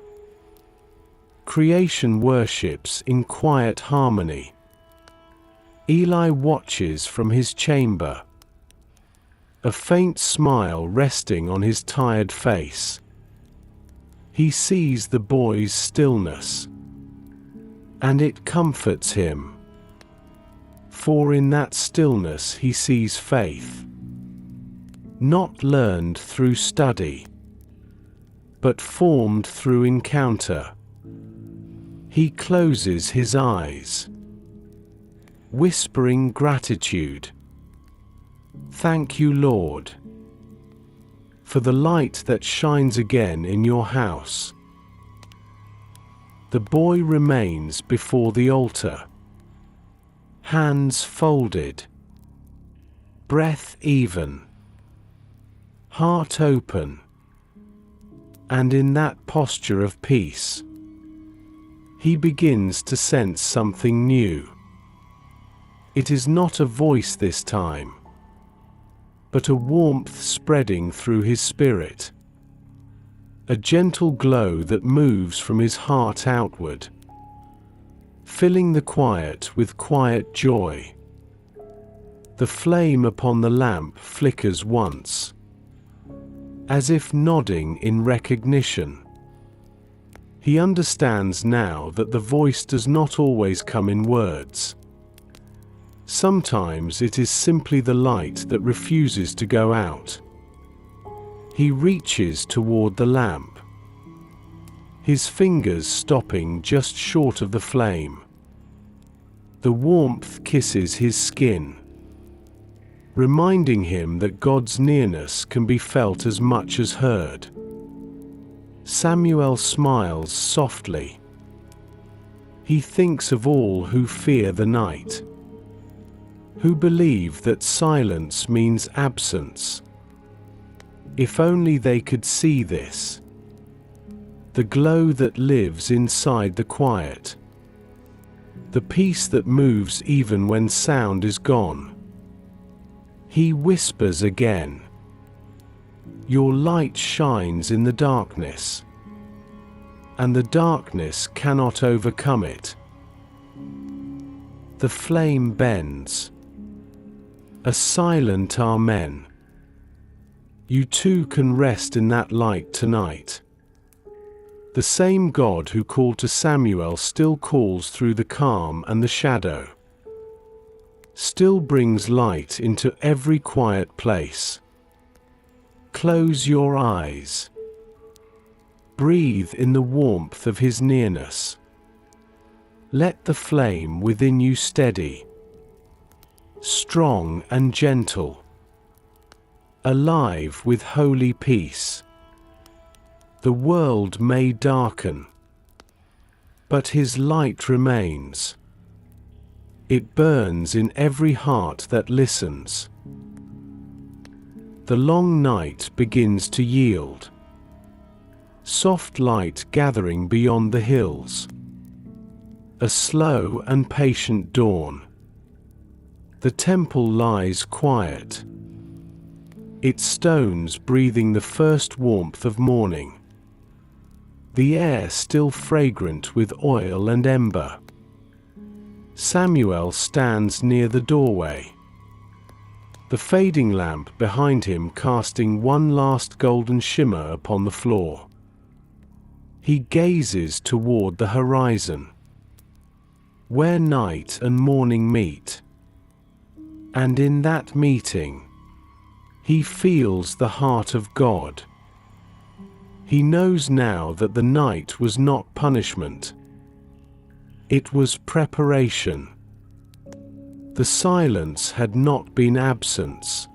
Creation worships in quiet harmony. Eli watches from his chamber, a faint smile resting on his tired face. He sees the boy's stillness, and it comforts him. For in that stillness he sees faith, not learned through study, but formed through encounter. He closes his eyes, whispering gratitude. Thank you, Lord, for the light that shines again in your house. The boy remains before the altar, hands folded, breath even, heart open, and in that posture of peace, he begins to sense something new. It is not a voice this time, but a warmth spreading through his spirit, a gentle glow that moves from his heart outward, filling the quiet with quiet joy. The flame upon the lamp flickers once, as if nodding in recognition. He understands now that the voice does not always come in words. Sometimes it is simply the light that refuses to go out. He reaches toward the lamp, his fingers stopping just short of the flame. The warmth kisses his skin, reminding him that God's nearness can be felt as much as heard. Samuel smiles softly. He thinks of all who fear the night, who believe that silence means absence. If only they could see this, the glow that lives inside the quiet, the peace that moves even when sound is gone. He whispers again, "Your light shines in the darkness, and the darkness cannot overcome it." The flame bends, a silent amen. You too can rest in that light tonight. The same God who called to Samuel still calls through the calm and the shadow, still brings light into every quiet place. Close your eyes. Breathe in the warmth of his nearness. Let the flame within you steady, strong and gentle, alive with holy peace. The world may darken, but his light remains. It burns in every heart that listens. The long night begins to yield, soft light gathering beyond the hills. A slow and patient dawn. The temple lies quiet, its stones breathing the first warmth of morning. The air still fragrant with oil and ember. Samuel stands near the doorway, the fading lamp behind him casting one last golden shimmer upon the floor. He gazes toward the horizon, where night and morning meet. And in that meeting, he feels the heart of God. He knows now that the night was not punishment. It was preparation. The silence had not been absence.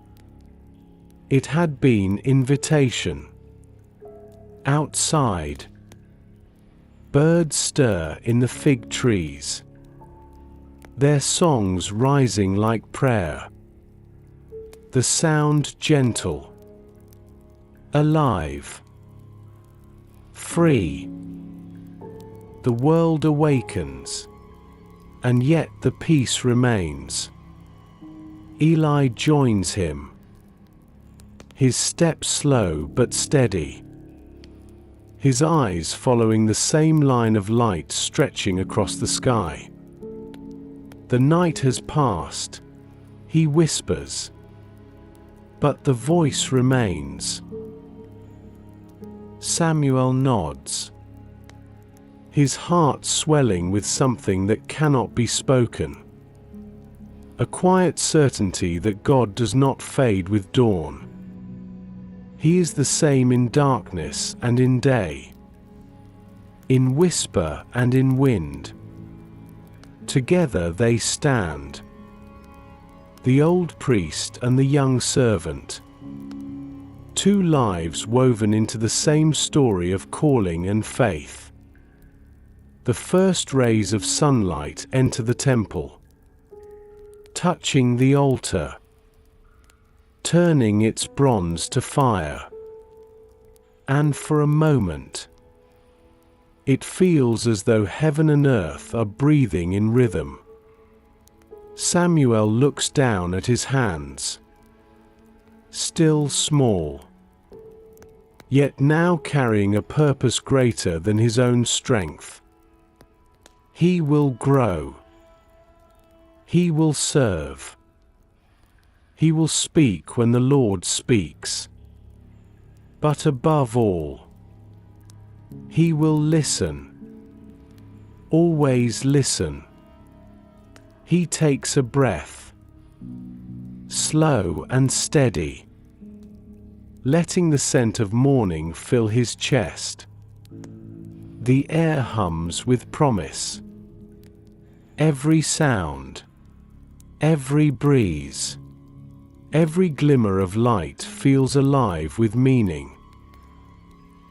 It had been invitation. Outside, birds stir in the fig trees, their songs rising like prayer. The sound gentle, alive, free. The world awakens, and yet the peace remains. Eli joins him, his step slow but steady, his eyes following the same line of light stretching across the sky. The night has passed, he whispers, but the voice remains. Samuel nods, his heart swelling with something that cannot be spoken. A quiet certainty that God does not fade with dawn. He is the same in darkness and in day, in whisper and in wind. Together they stand, the old priest and the young servant, two lives woven into the same story of calling and faith. The first rays of sunlight enter the temple, touching the altar, turning its bronze to fire. And for a moment, it feels as though heaven and earth are breathing in rhythm. Samuel looks down at his hands, still small, yet now carrying a purpose greater than his own strength. He will grow. He will serve. He will speak when the Lord speaks. But above all, he will listen. Always listen. He takes a breath, slow and steady, letting the scent of morning fill his chest. The air hums with promise. Every sound, every breeze, every glimmer of light feels alive with meaning.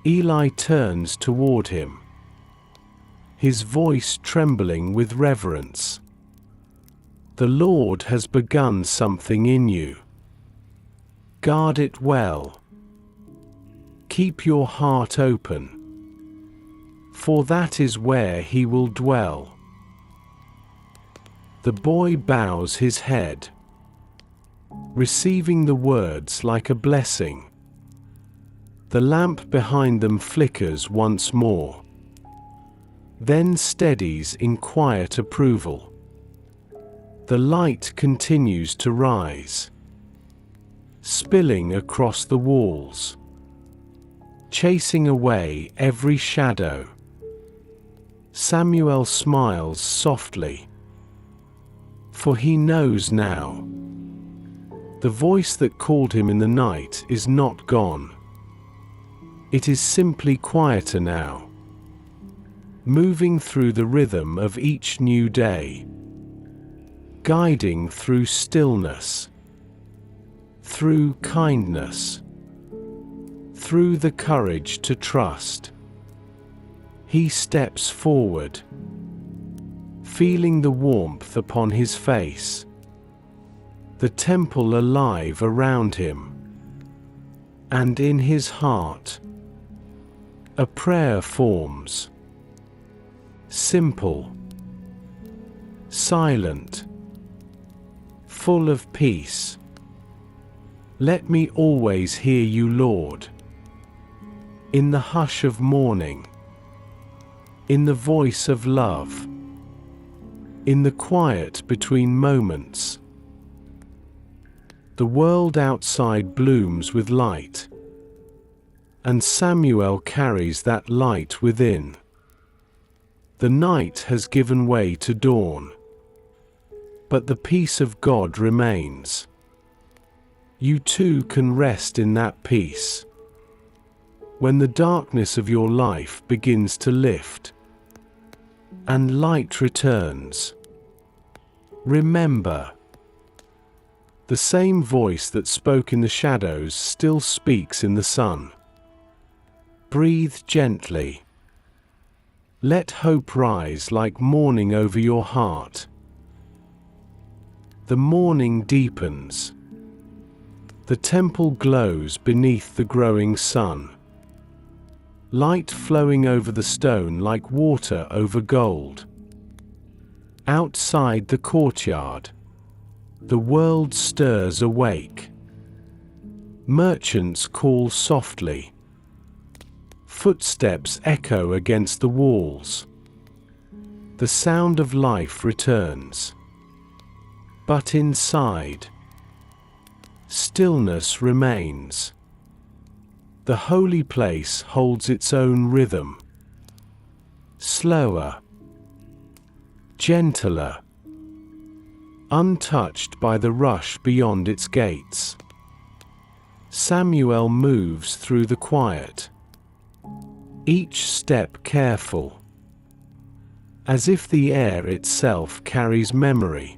Eli turns toward him, his voice trembling with reverence. The Lord has begun something in you. Guard it well. Keep your heart open, for that is where he will dwell. The boy bows his head, receiving the words like a blessing. The lamp behind them flickers once more, then steadies in quiet approval. The light continues to rise, spilling across the walls, chasing away every shadow. Samuel smiles softly, for he knows now. The voice that called him in the night is not gone. It is simply quieter now, moving through the rhythm of each new day, guiding through stillness, through kindness, through the courage to trust. He steps forward, feeling the warmth upon his face, the temple alive around him, and in his heart a prayer forms, simple, silent, full of peace. Let me always hear you, Lord, in the hush of morning, in the voice of love, in the quiet between moments. The world outside blooms with light, and Samuel carries that light within. The night has given way to dawn, but the peace of God remains. You too can rest in that peace. When the darkness of your life begins to lift, and light returns, remember, the same voice that spoke in the shadows still speaks in the sun. Breathe gently. Let hope rise like morning over your heart. The morning deepens. The temple glows beneath the growing sun. Light flowing over the stone like water over gold. Outside the courtyard, the world stirs awake. Merchants call softly. Footsteps echo against the walls. The sound of life returns. But inside, stillness remains. The holy place holds its own rhythm. slower, gentler, untouched by the rush beyond its gates. Samuel moves through the quiet, each step careful, as if the air itself carries memory.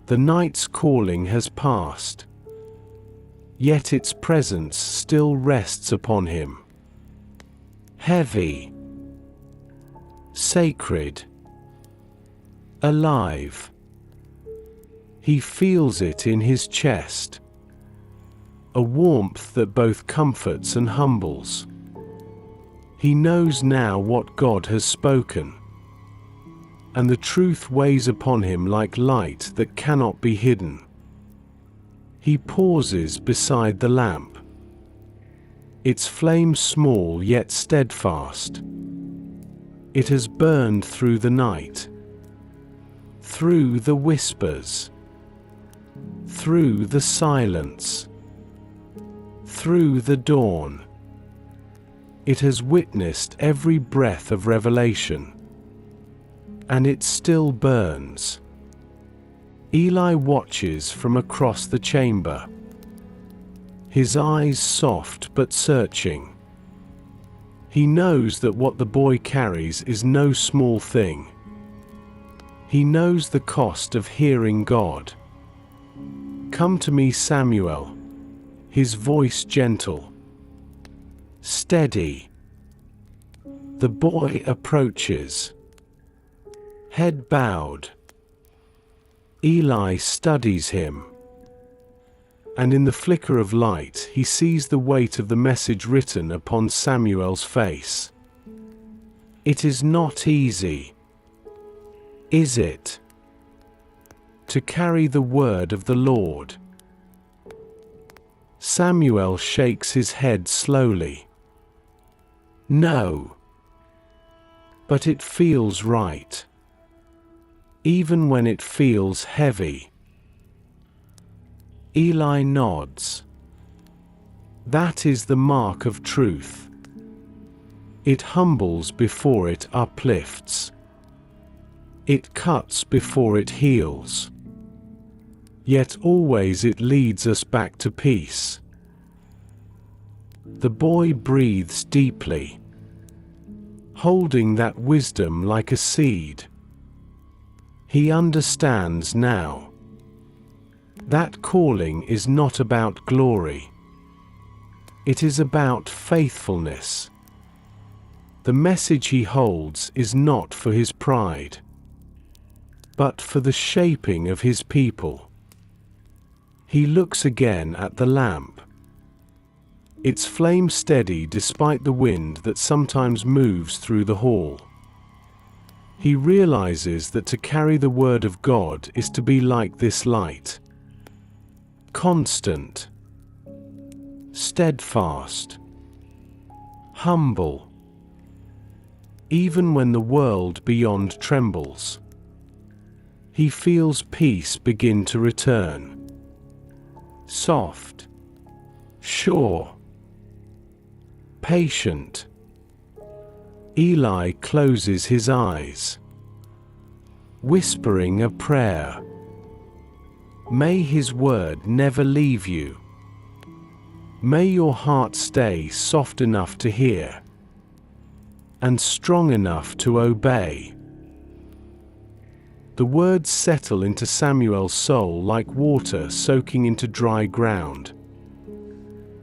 The night's calling has passed, yet its presence still rests upon him. Heavy, sacred, alive. He feels it in his chest, a warmth that both comforts and humbles. He knows now what God has spoken, and the truth weighs upon him like light that cannot be hidden. He pauses beside the lamp, its flame small yet steadfast. It has burned through the night, through the whispers, through the silence, through the dawn. It has witnessed every breath of revelation, and it still burns. Eli watches from across the chamber, his eyes soft but searching. He knows that what the boy carries is no small thing. He knows the cost of hearing God. "Come to me, Samuel," his voice gentle, steady. The boy approaches, head bowed. Eli studies him, and in the flicker of light he sees the weight of the message written upon Samuel's face. It is not easy, is it, to carry the word of the Lord? Samuel shakes his head slowly. No. But it feels right, even when it feels heavy. Eli nods. That is the mark of truth. It humbles before it uplifts. It cuts before it heals. Yet always it leads us back to peace. The boy breathes deeply, holding that wisdom like a seed. He understands now. That calling is not about glory. It is about faithfulness. The message he holds is not for his pride, but for the shaping of his people. He looks again at the lamp, its flame steady despite the wind that sometimes moves through the hall. He realizes that to carry the word of God is to be like this light, constant, steadfast, humble, even when the world beyond trembles. He feels peace begin to return. Soft, sure, patient. Eli closes his eyes, whispering a prayer. May his word never leave you. May your heart stay soft enough to hear, and strong enough to obey. The words settle into Samuel's soul like water soaking into dry ground.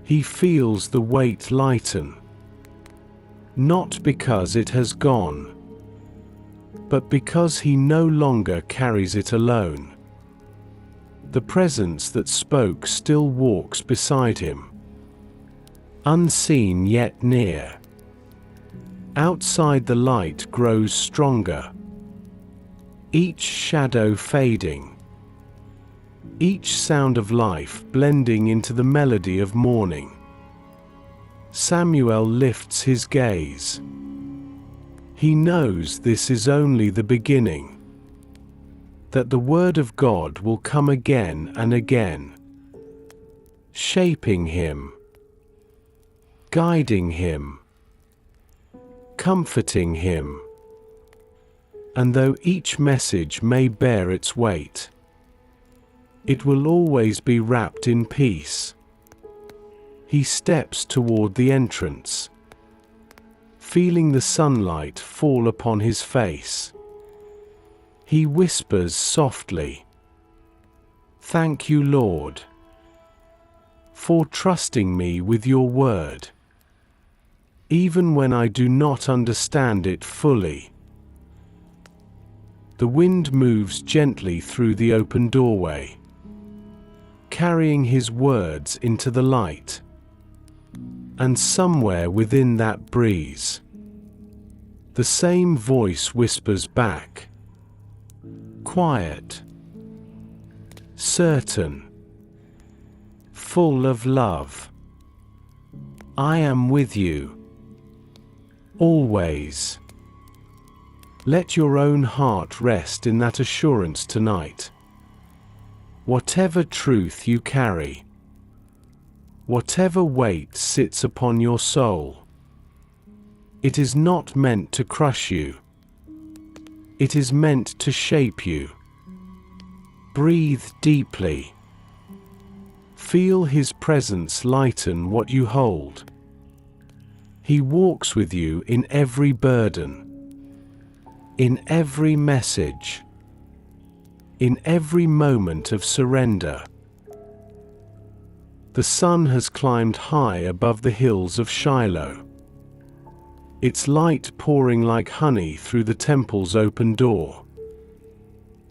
He feels the weight lighten, not because it has gone, but because he no longer carries it alone. The presence that spoke still walks beside him, unseen yet near. Outside the light grows stronger, each shadow fading, each sound of life blending into the melody of morning. Samuel lifts his gaze. He knows this is only the beginning, that the word of God will come again and again, shaping him, guiding him, comforting him. And though each message may bear its weight, it will always be wrapped in peace. He steps toward the entrance, feeling the sunlight fall upon his face. He whispers softly, "Thank you, Lord, for trusting me with your word, even when I do not understand it fully." The wind moves gently through the open doorway, carrying his words into the light. And somewhere within that breeze, the same voice whispers back, quiet, certain, full of love, "I am with you, always." Let your own heart rest in that assurance tonight. Whatever truth you carry, whatever weight sits upon your soul, it is not meant to crush you. It is meant to shape you. Breathe deeply. Feel his presence lighten what you hold. He walks with you in every burden, in every message, in every moment of surrender. The sun has climbed high above the hills of Shiloh, its light pouring like honey through the temple's open door.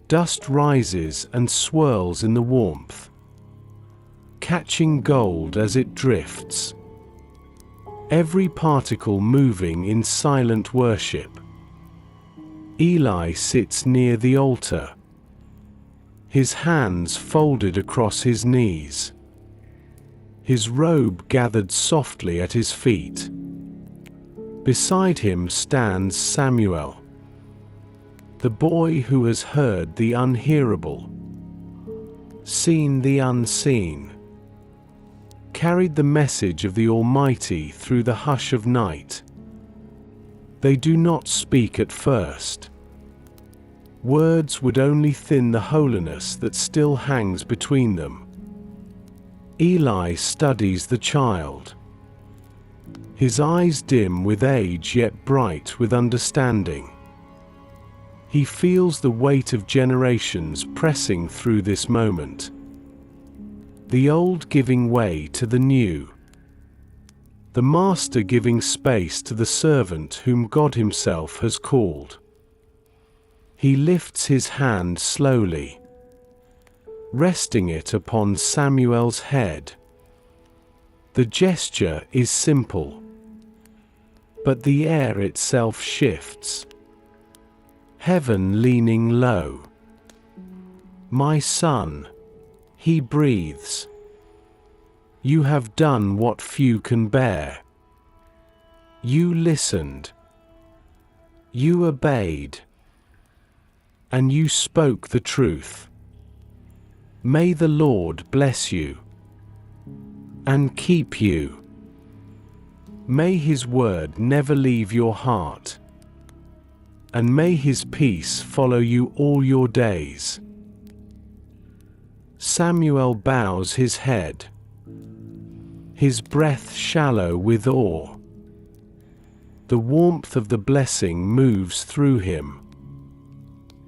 Dust rises and swirls in the warmth, catching gold as it drifts, every particle moving in silent worship. Eli sits near the altar, his hands folded across his knees, his robe gathered softly at his feet. Beside him stands Samuel, the boy who has heard the unhearable, seen the unseen, carried the message of the Almighty through the hush of night. They do not speak at first. Words would only thin the holiness that still hangs between them. Eli studies the child, his eyes dim with age yet bright with understanding. He feels the weight of generations pressing through this moment, the old giving way to the new, the master giving space to the servant whom God himself has called. He lifts his hand slowly, resting it upon Samuel's head. The gesture is simple, but the air itself shifts. Heaven leaning low. "My son," he breathes, "you have done what few can bear. You listened, you obeyed, and you spoke the truth. May the Lord bless you and keep you. May his word never leave your heart, and may his peace follow you all your days." Samuel bows his head, his breath shallow with awe. The warmth of the blessing moves through him,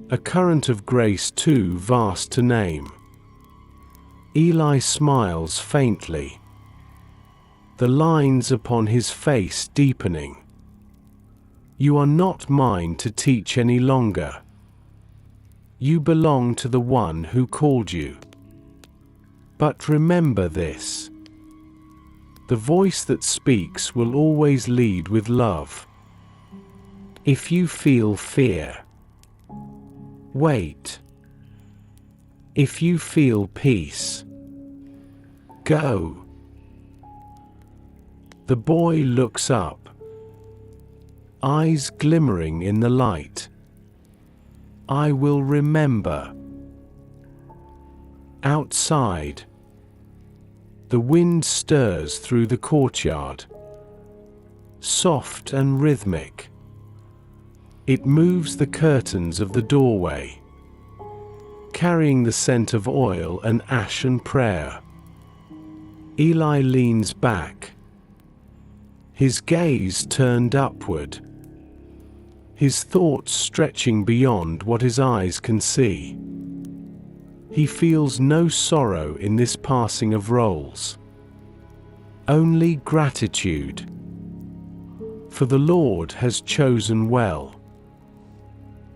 a current of grace too vast to name. Eli smiles faintly, the lines upon his face deepening. "You are not mine to teach any longer. You belong to the one who called you. But remember this: the voice that speaks will always lead with love. If you feel fear, wait. If you feel peace, go." The boy looks up, eyes glimmering in the light. "I will remember." Outside, the wind stirs through the courtyard, soft and rhythmic. It moves the curtains of the doorway, carrying the scent of oil and ash and prayer. Eli leans back, his gaze turned upward, his thoughts stretching beyond what his eyes can see. He feels no sorrow in this passing of roles, only gratitude. For the Lord has chosen well.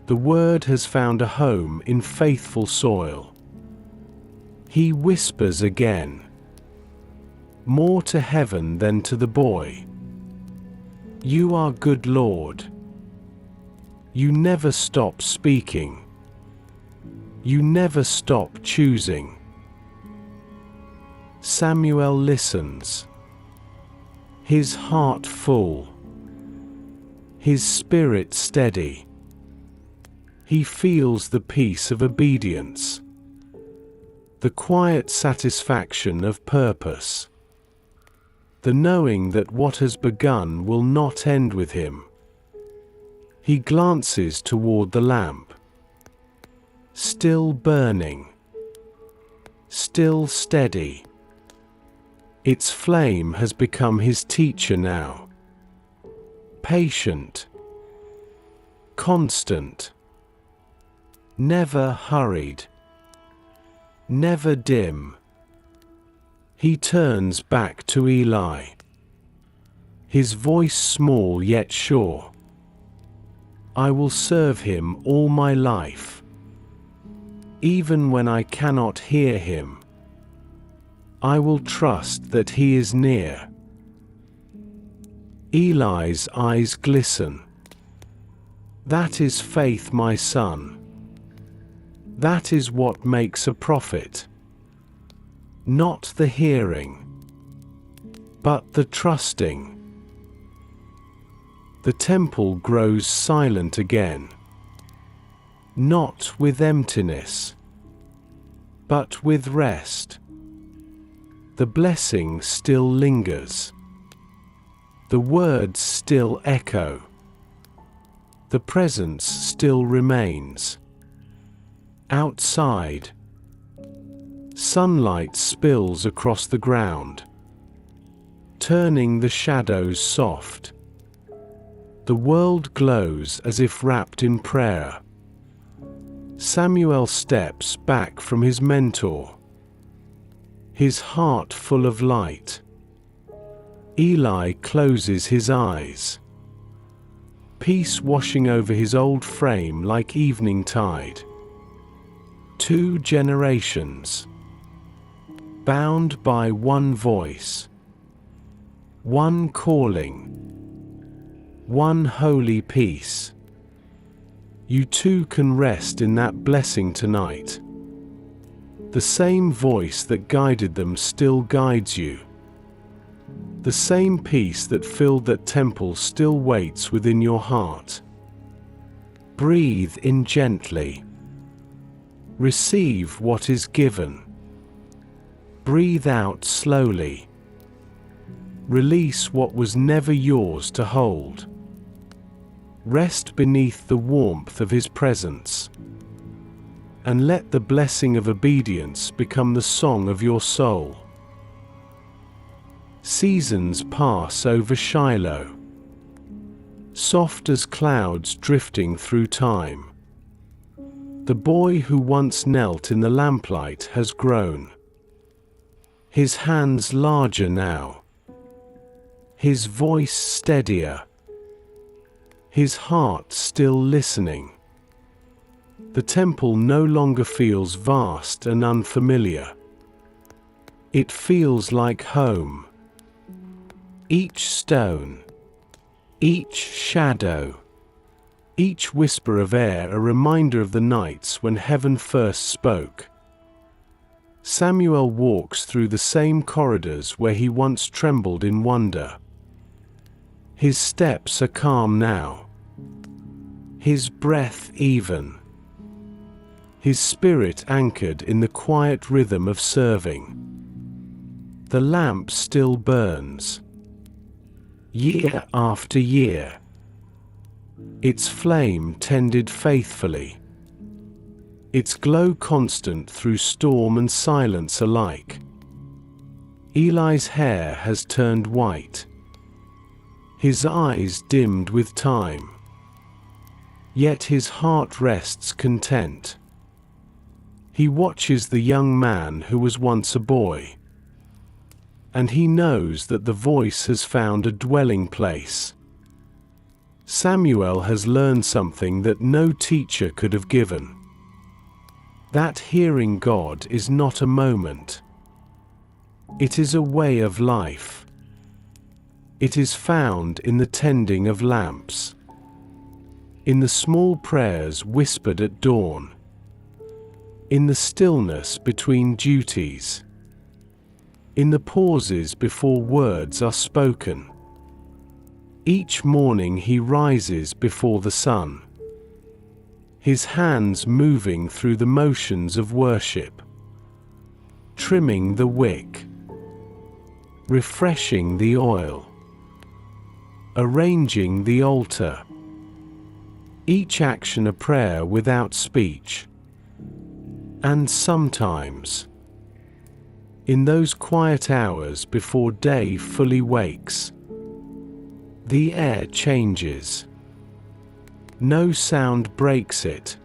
The word has found a home in faithful soil. He whispers again, more to heaven than to the boy. You are good, Lord. You never stop speaking. You never stop choosing. Samuel listens, his heart full, his spirit steady. He feels the peace of obedience, the quiet satisfaction of purpose, the knowing that what has begun will not end with him. He glances toward the lamp, still burning, still steady. Its flame has become his teacher now, patient, constant, never hurried, never dim. He turns back to Eli, his voice small yet sure. I will serve him all my life, even when I cannot hear him. I will trust that he is near. Eli's eyes glisten. That is faith, my son. That is what makes a prophet. Not the hearing, but the trusting. The temple grows silent again, not with emptiness, but with rest. The blessing still lingers. The words still echo. The presence still remains. Outside, sunlight spills across the ground, turning the shadows soft. The world glows as if wrapped in prayer. Samuel steps back from his mentor, his heart full of light. Eli closes his eyes, peace washing over his old frame like evening tide. 2 generations, bound by one voice, one calling, one holy peace. You too can rest in that blessing tonight. The same voice that guided them still guides you. The same peace that filled that temple still waits within your heart. Breathe in gently. Receive what is given. Breathe out slowly. Release what was never yours to hold. Rest beneath the warmth of his presence, and let the blessing of obedience become the song of your soul. Seasons pass over Shiloh, soft as clouds drifting through time. The boy who once knelt in the lamplight has grown, his hands larger now, his voice steadier, his heart still listening. The temple no longer feels vast and unfamiliar. It feels like home. Each stone, each shadow, each whisper of air a reminder of the nights when heaven first spoke. Samuel walks through the same corridors where he once trembled in wonder. His steps are calm now, his breath even, his spirit anchored in the quiet rhythm of serving. The lamp still burns, year after year. Its flame tended faithfully, its glow constant through storm and silence alike. Eli's hair has turned white, his eyes dimmed with time, yet his heart rests content. He watches the young man who was once a boy, and he knows that the voice has found a dwelling place. Samuel has learned something that no teacher could have given: that hearing God is not a moment. It is a way of life. It is found in the tending of lamps, in the small prayers whispered at dawn, in the stillness between duties, in the pauses before words are spoken. Each morning he rises before the sun, his hands moving through the motions of worship, trimming the wick, refreshing the oil, arranging the altar. Each action a prayer without speech. And sometimes, in those quiet hours before day fully wakes, the air changes. No sound breaks it.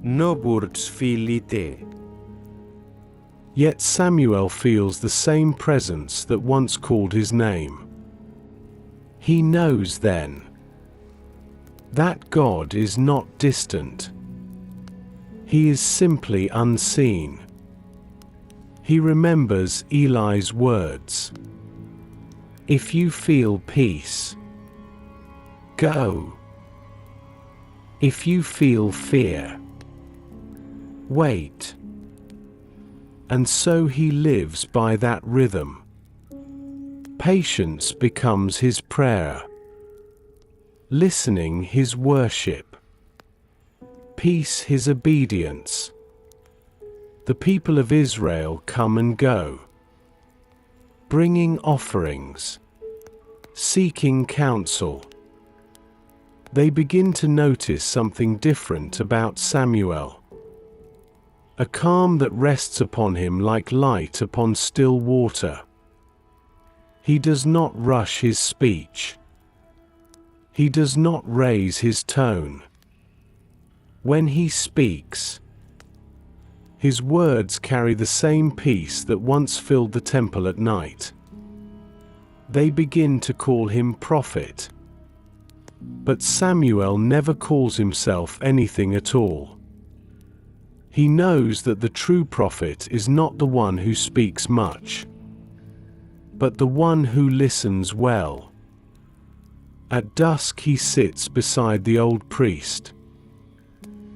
No words fill it. Yet Samuel feels the same presence that once called his name. He knows then that God is not distant. He is simply unseen. He remembers Eli's words: "If you feel peace, go. If you feel fear, wait." And so he lives by that rhythm. Patience becomes his prayer, listening his worship, peace his obedience. The people of Israel come and go, bringing offerings, seeking counsel. They begin to notice something different about Samuel. A calm that rests upon him like light upon still water. He does not rush his speech. He does not raise his tone. When he speaks, his words carry the same peace that once filled the temple at night. They begin to call him prophet. But Samuel never calls himself anything at all. He knows that the true prophet is not the one who speaks much, but the one who listens well. At dusk he sits beside the old priest,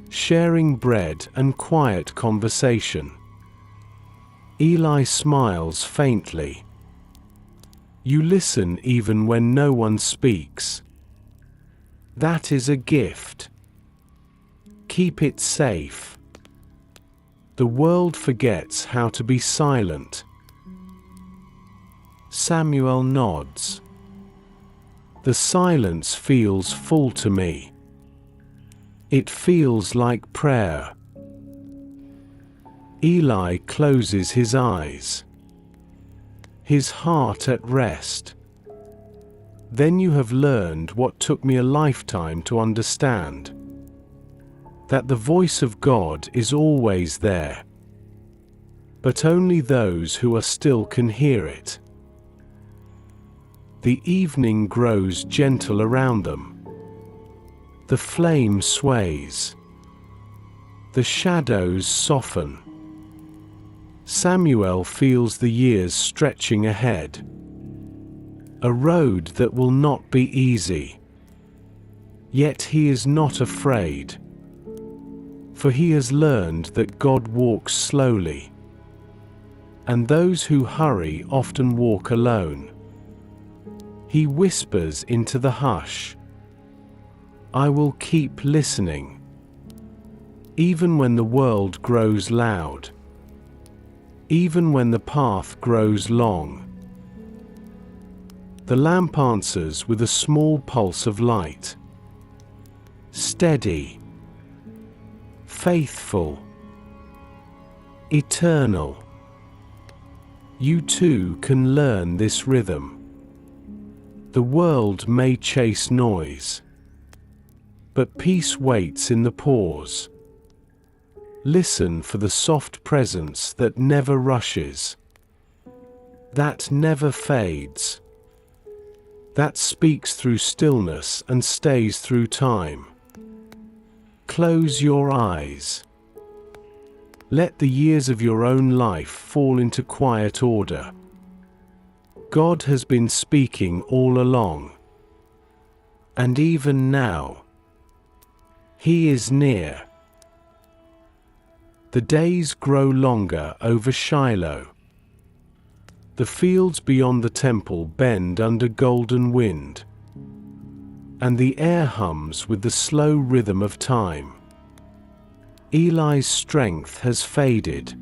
sharing bread and quiet conversation. Eli smiles faintly. You listen even when no one speaks. That is a gift. Keep it safe. The world forgets how to be silent. Samuel nods. The silence feels full to me. It feels like prayer. Eli closes his eyes, his heart at rest. Then you have learned what took me a lifetime to understand: that the voice of God is always there, but only those who are still can hear it. The evening grows gentle around them. The flame sways. The shadows soften. Samuel feels the years stretching ahead. A road that will not be easy. Yet he is not afraid, for he has learned that God walks slowly, and those who hurry often walk alone. He whispers into the hush, I will keep listening, even when the world grows loud, even when the path grows long. The lamp answers with a small pulse of light. Steady, faithful, eternal. You too can learn this rhythm. The world may chase noise, but peace waits in the pause. Listen for the soft presence that never rushes, that never fades, that speaks through stillness and stays through time. Close your eyes. Let the years of your own life fall into quiet order. God has been speaking all along. And even now, He is near. The days grow longer over Shiloh. The fields beyond the temple bend under golden wind, and the air hums with the slow rhythm of time. Eli's strength has faded,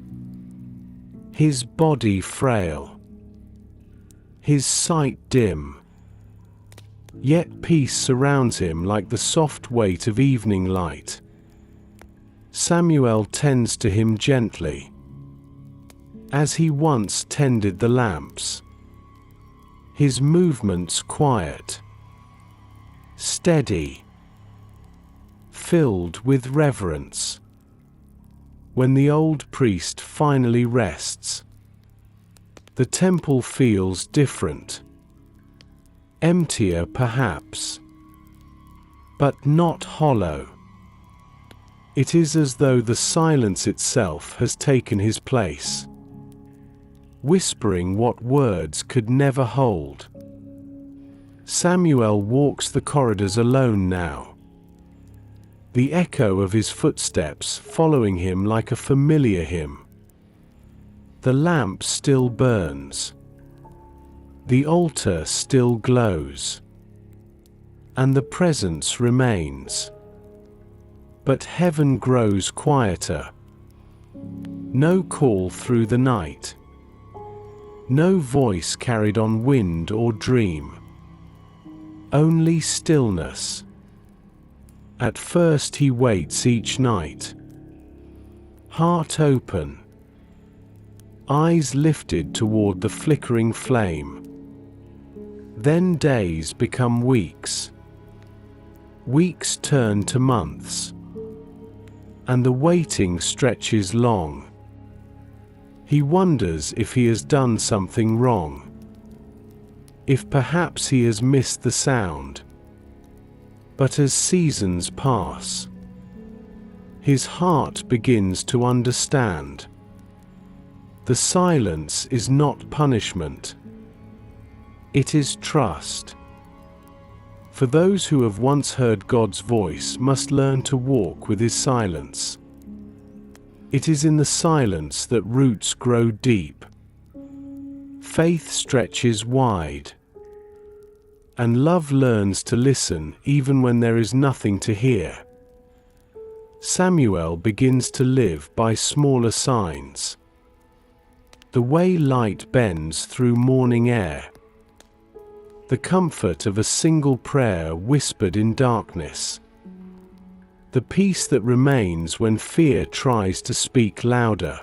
his body frail, his sight dim. Yet peace surrounds him like the soft weight of evening light. Samuel tends to him gently, as he once tended the lamps. His movements quiet, steady, filled with reverence. When the old priest finally rests, the temple feels different. Emptier perhaps, but not hollow. It is as though the silence itself has taken his place, whispering what words could never hold. Samuel walks the corridors alone now, the echo of his footsteps following him like a familiar hymn. The lamp still burns, the altar still glows, and the presence remains. But heaven grows quieter. No call through the night, no voice carried on wind or dream. Only stillness. At first he waits each night, heart open, eyes lifted toward the flickering flame. Then days become weeks, weeks turn to months, and the waiting stretches long. He wonders if he has done something wrong, if perhaps he has missed the sound. But as seasons pass, his heart begins to understand. The silence is not punishment, it is trust. For those who have once heard God's voice must learn to walk with His silence. It is in the silence that roots grow deep, faith stretches wide, and love learns to listen even when there is nothing to hear. Samuel begins to live by smaller signs. The way light bends through morning air, the comfort of a single prayer whispered in darkness, the peace that remains when fear tries to speak louder.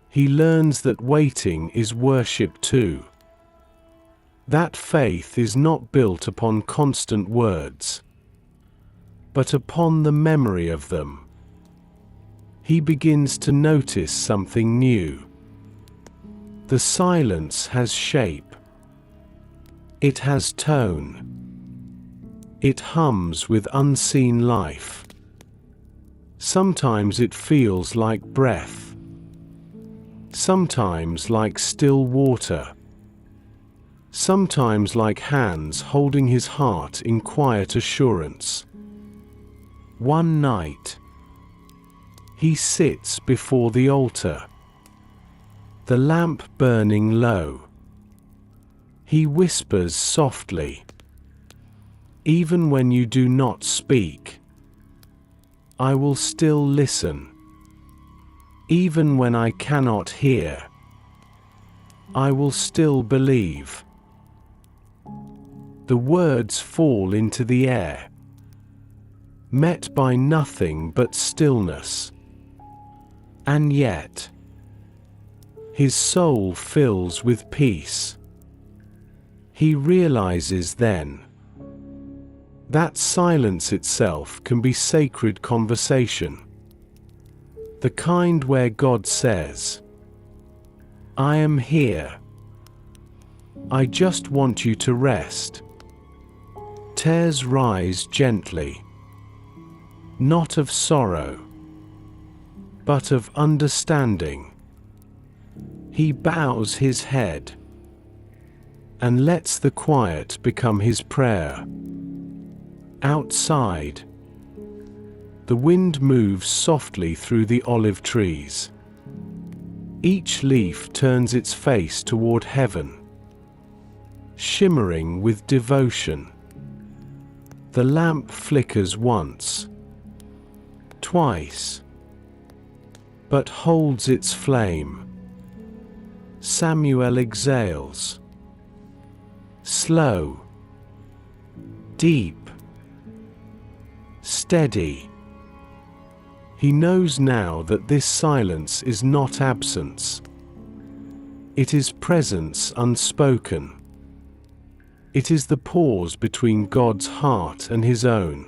He learns that waiting is worship too, that faith is not built upon constant words, but upon the memory of them. He begins to notice something new. The silence has shape. It has tone. It hums with unseen life. Sometimes it feels like breath, sometimes like still water, sometimes like hands holding his heart in quiet assurance. One night, he sits before the altar, the lamp burning low. He whispers softly, "Even when you do not speak, I will still listen. Even when I cannot hear, I will still believe." The words fall into the air, met by nothing but stillness. And yet, his soul fills with peace. He realizes then that silence itself can be sacred conversation. The kind where God says, "I am here. I just want you to rest." Tears rise gently, not of sorrow, but of understanding. He bows his head and lets the quiet become his prayer. Outside, the wind moves softly through the olive trees. Each leaf turns its face toward heaven, shimmering with devotion. The lamp flickers once, twice, but holds its flame. Samuel exhales. Slow, deep, steady. He knows now that this silence is not absence. It is presence unspoken. It is the pause between God's heart and his own.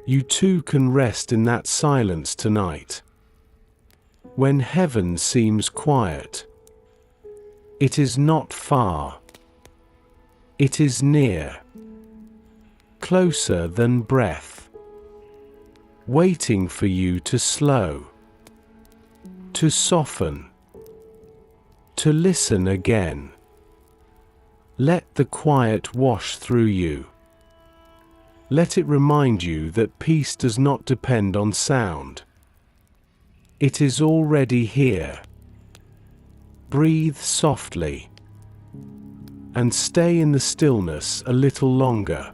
You too can rest in that silence tonight. When heaven seems quiet, it is not far. It is near, closer than breath, waiting for you to slow, to soften, to listen again. Let the quiet wash through you. Let it remind you that peace does not depend on sound. It is already here. Breathe softly and stay in the stillness a little longer.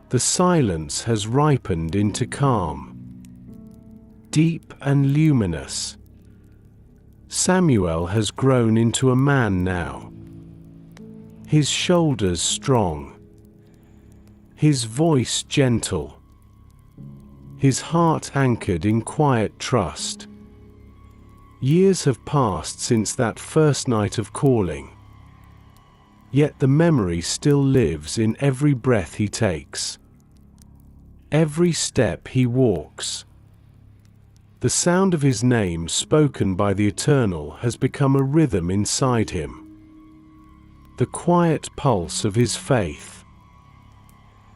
The silence has ripened into calm, deep and luminous. Samuel has grown into a man now. His shoulders strong, his voice gentle, his heart anchored in quiet trust. Years have passed since that first night of calling. Yet the memory still lives in every breath he takes, every step he walks. The sound of his name spoken by the Eternal has become a rhythm inside him, the quiet pulse of his faith.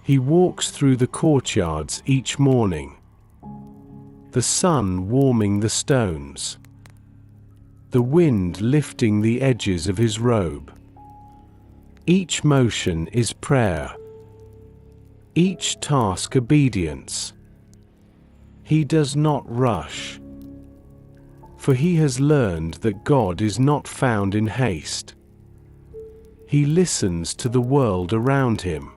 He walks through the courtyards each morning, the sun warming the stones, the wind lifting the edges of his robe. Each motion is prayer, each task obedience. He does not rush, for he has learned that God is not found in haste. He listens to the world around him,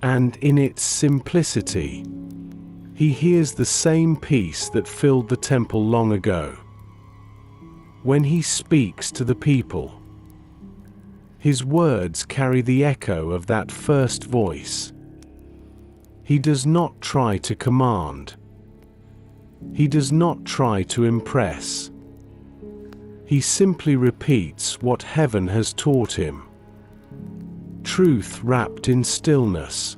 and in its simplicity, he hears the same peace that filled the temple long ago. When he speaks to the people, his words carry the echo of that first voice. He does not try to command. He does not try to impress. He simply repeats what heaven has taught him. Truth wrapped in stillness.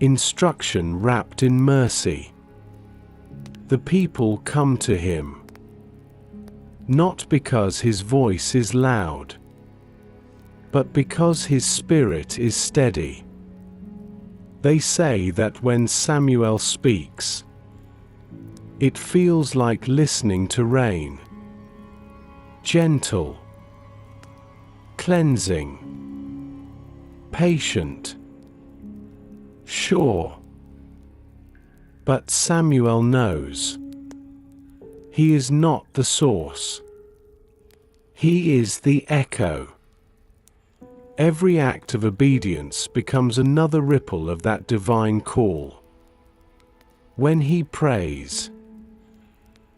Instruction wrapped in mercy. The people come to him, not because his voice is loud, but because his spirit is steady. They say that when Samuel speaks, it feels like listening to rain. Gentle, cleansing, patient, sure. But Samuel knows. He is not the source. He is the echo. Every act of obedience becomes another ripple of that divine call. When he prays,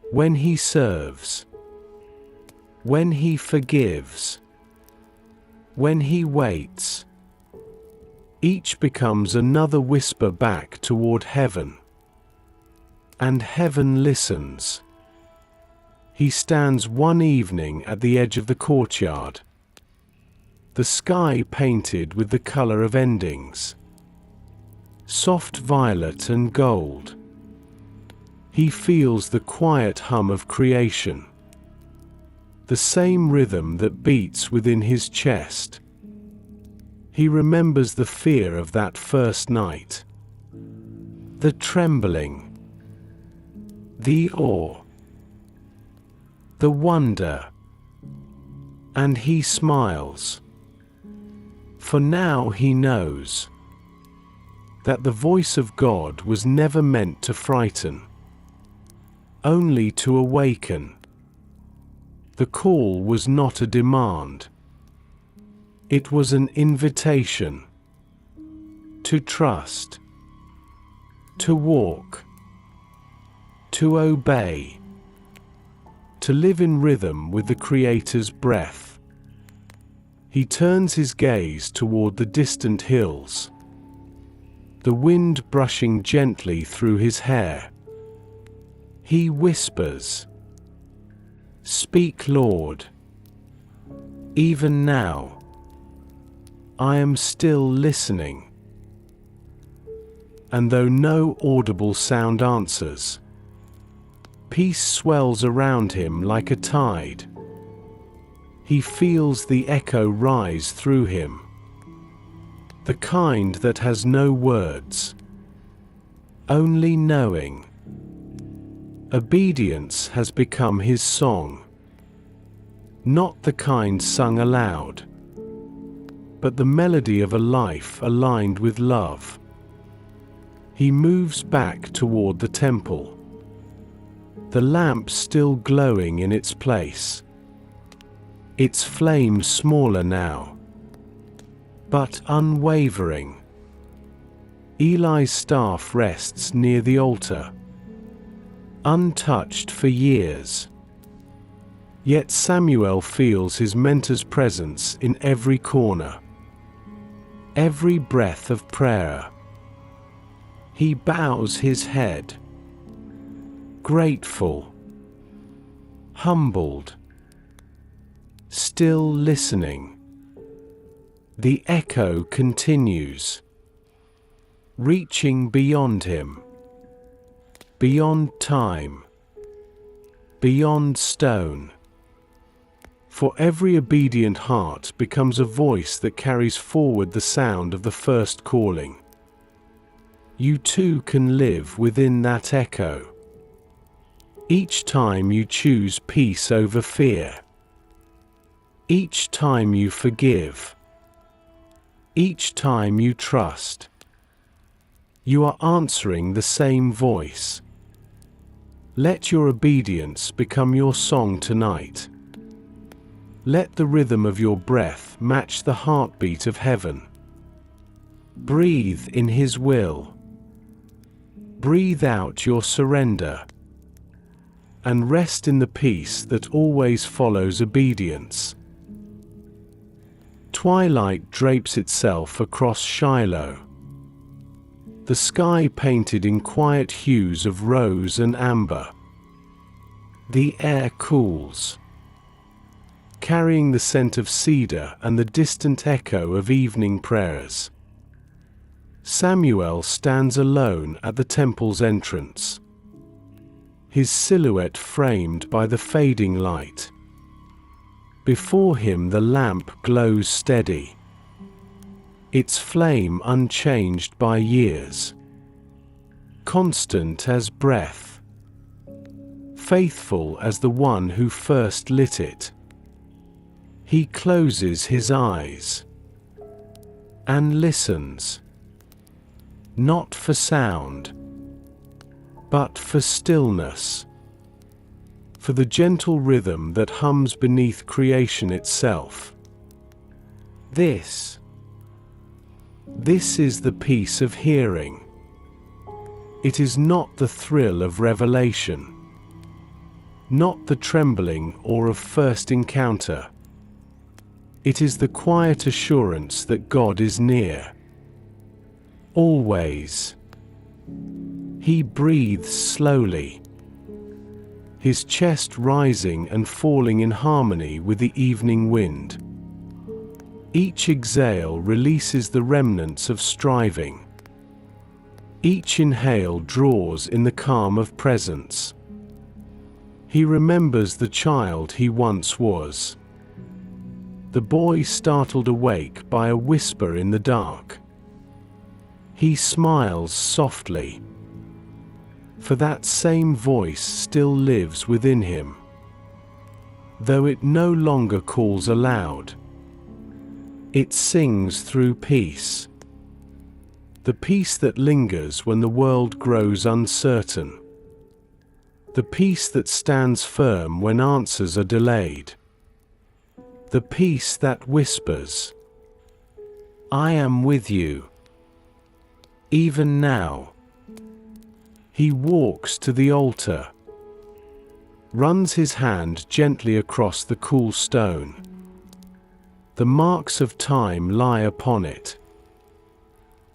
when he serves, when he forgives, When he waits, each becomes another whisper back toward heaven. And heaven listens. He stands one evening at the edge of the courtyard, the sky painted with the color of endings, soft violet and gold. He feels the quiet hum of creation, the same rhythm that beats within his chest. He remembers the fear of that first night, the trembling, the awe, the wonder, and he smiles. For now he knows that the voice of God was never meant to frighten, only to awaken. The call was not a demand. It was an invitation to trust, to walk, to obey, to live in rhythm with the Creator's breath. He turns his gaze toward the distant hills, the wind brushing gently through his hair. He whispers, "Speak, Lord. Even now, I am still listening." And though no audible sound answers, peace swells around him like a tide. He feels the echo rise through him, the kind that has no words, only knowing. Obedience has become his song, not the kind sung aloud, but the melody of a life aligned with love. He moves back toward the temple, the lamp still glowing in its place, its flame smaller now, but unwavering. Eli's staff rests near the altar, untouched for years. Yet Samuel feels his mentor's presence in every corner, every breath of prayer. He bows his head, grateful, humbled, still listening. The echo continues, reaching beyond him, beyond time, beyond stone. For every obedient heart becomes a voice that carries forward the sound of the first calling. You too can live within that echo. Each time you choose peace over fear, each time you forgive, each time you trust, you are answering the same voice. Let your obedience become your song tonight. Let the rhythm of your breath match the heartbeat of heaven. Breathe in His will. Breathe out your surrender. And rest in the peace that always follows obedience. Twilight drapes itself across Shiloh, the sky painted in quiet hues of rose and amber. The air cools, carrying the scent of cedar and the distant echo of evening prayers. Samuel stands alone at the temple's entrance, his silhouette framed by the fading light. Before him the lamp glows steady, its flame unchanged by years, constant as breath, faithful as the one who first lit it. He closes his eyes and listens, not for sound, but for stillness, for the gentle rhythm that hums beneath creation itself. This is the peace of hearing. It is not the thrill of revelation, not the trembling or of first encounter. It is the quiet assurance that God is near. Always. He breathes slowly, his chest rising and falling in harmony with the evening wind. Each exhale releases the remnants of striving. Each inhale draws in the calm of presence. He remembers the child he once was. The boy startled awake by a whisper in the dark. He smiles softly, for that same voice still lives within him, though it no longer calls aloud. It sings through peace, the peace that lingers when the world grows uncertain, the peace that stands firm when answers are delayed, the peace that whispers, "I am with you, even now." He walks to the altar, runs his hand gently across the cool stone. The marks of time lie upon it,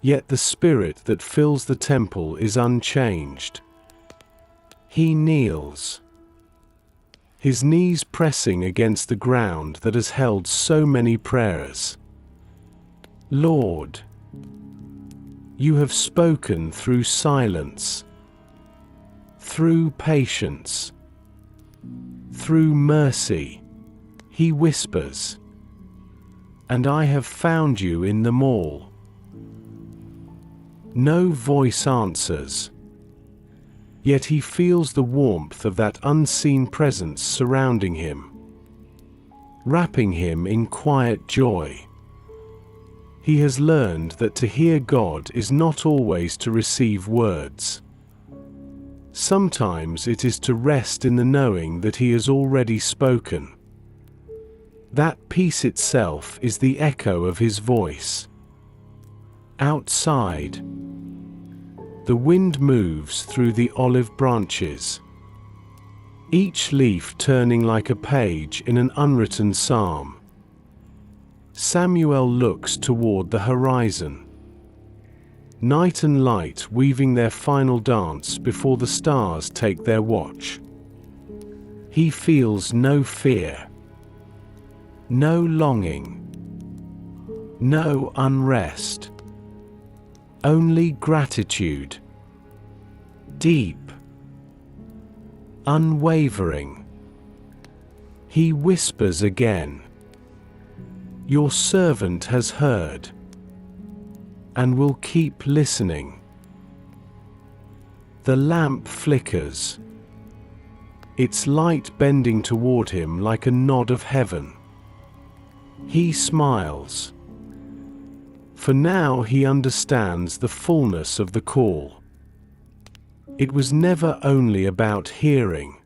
yet the spirit that fills the temple is unchanged. He kneels, his knees pressing against the ground that has held so many prayers. Lord, you have spoken through silence, through patience, through mercy. He whispers, and I have found you in them all. No voice answers, yet he feels the warmth of that unseen presence surrounding him, wrapping him in quiet joy. He has learned that to hear God is not always to receive words. Sometimes it is to rest in the knowing that He has already spoken. That peace itself is the echo of His voice. Outside, the wind moves through the olive branches, each leaf turning like a page in an unwritten psalm. Samuel looks toward the horizon, night and light weaving their final dance before the stars take their watch. He feels no fear, no longing, no unrest, only gratitude, deep, unwavering. He whispers again, "Your servant has heard, and will keep listening." The lamp flickers, its light bending toward him like a nod of heaven. He smiles, for now he understands the fullness of the call. It was never only about hearing.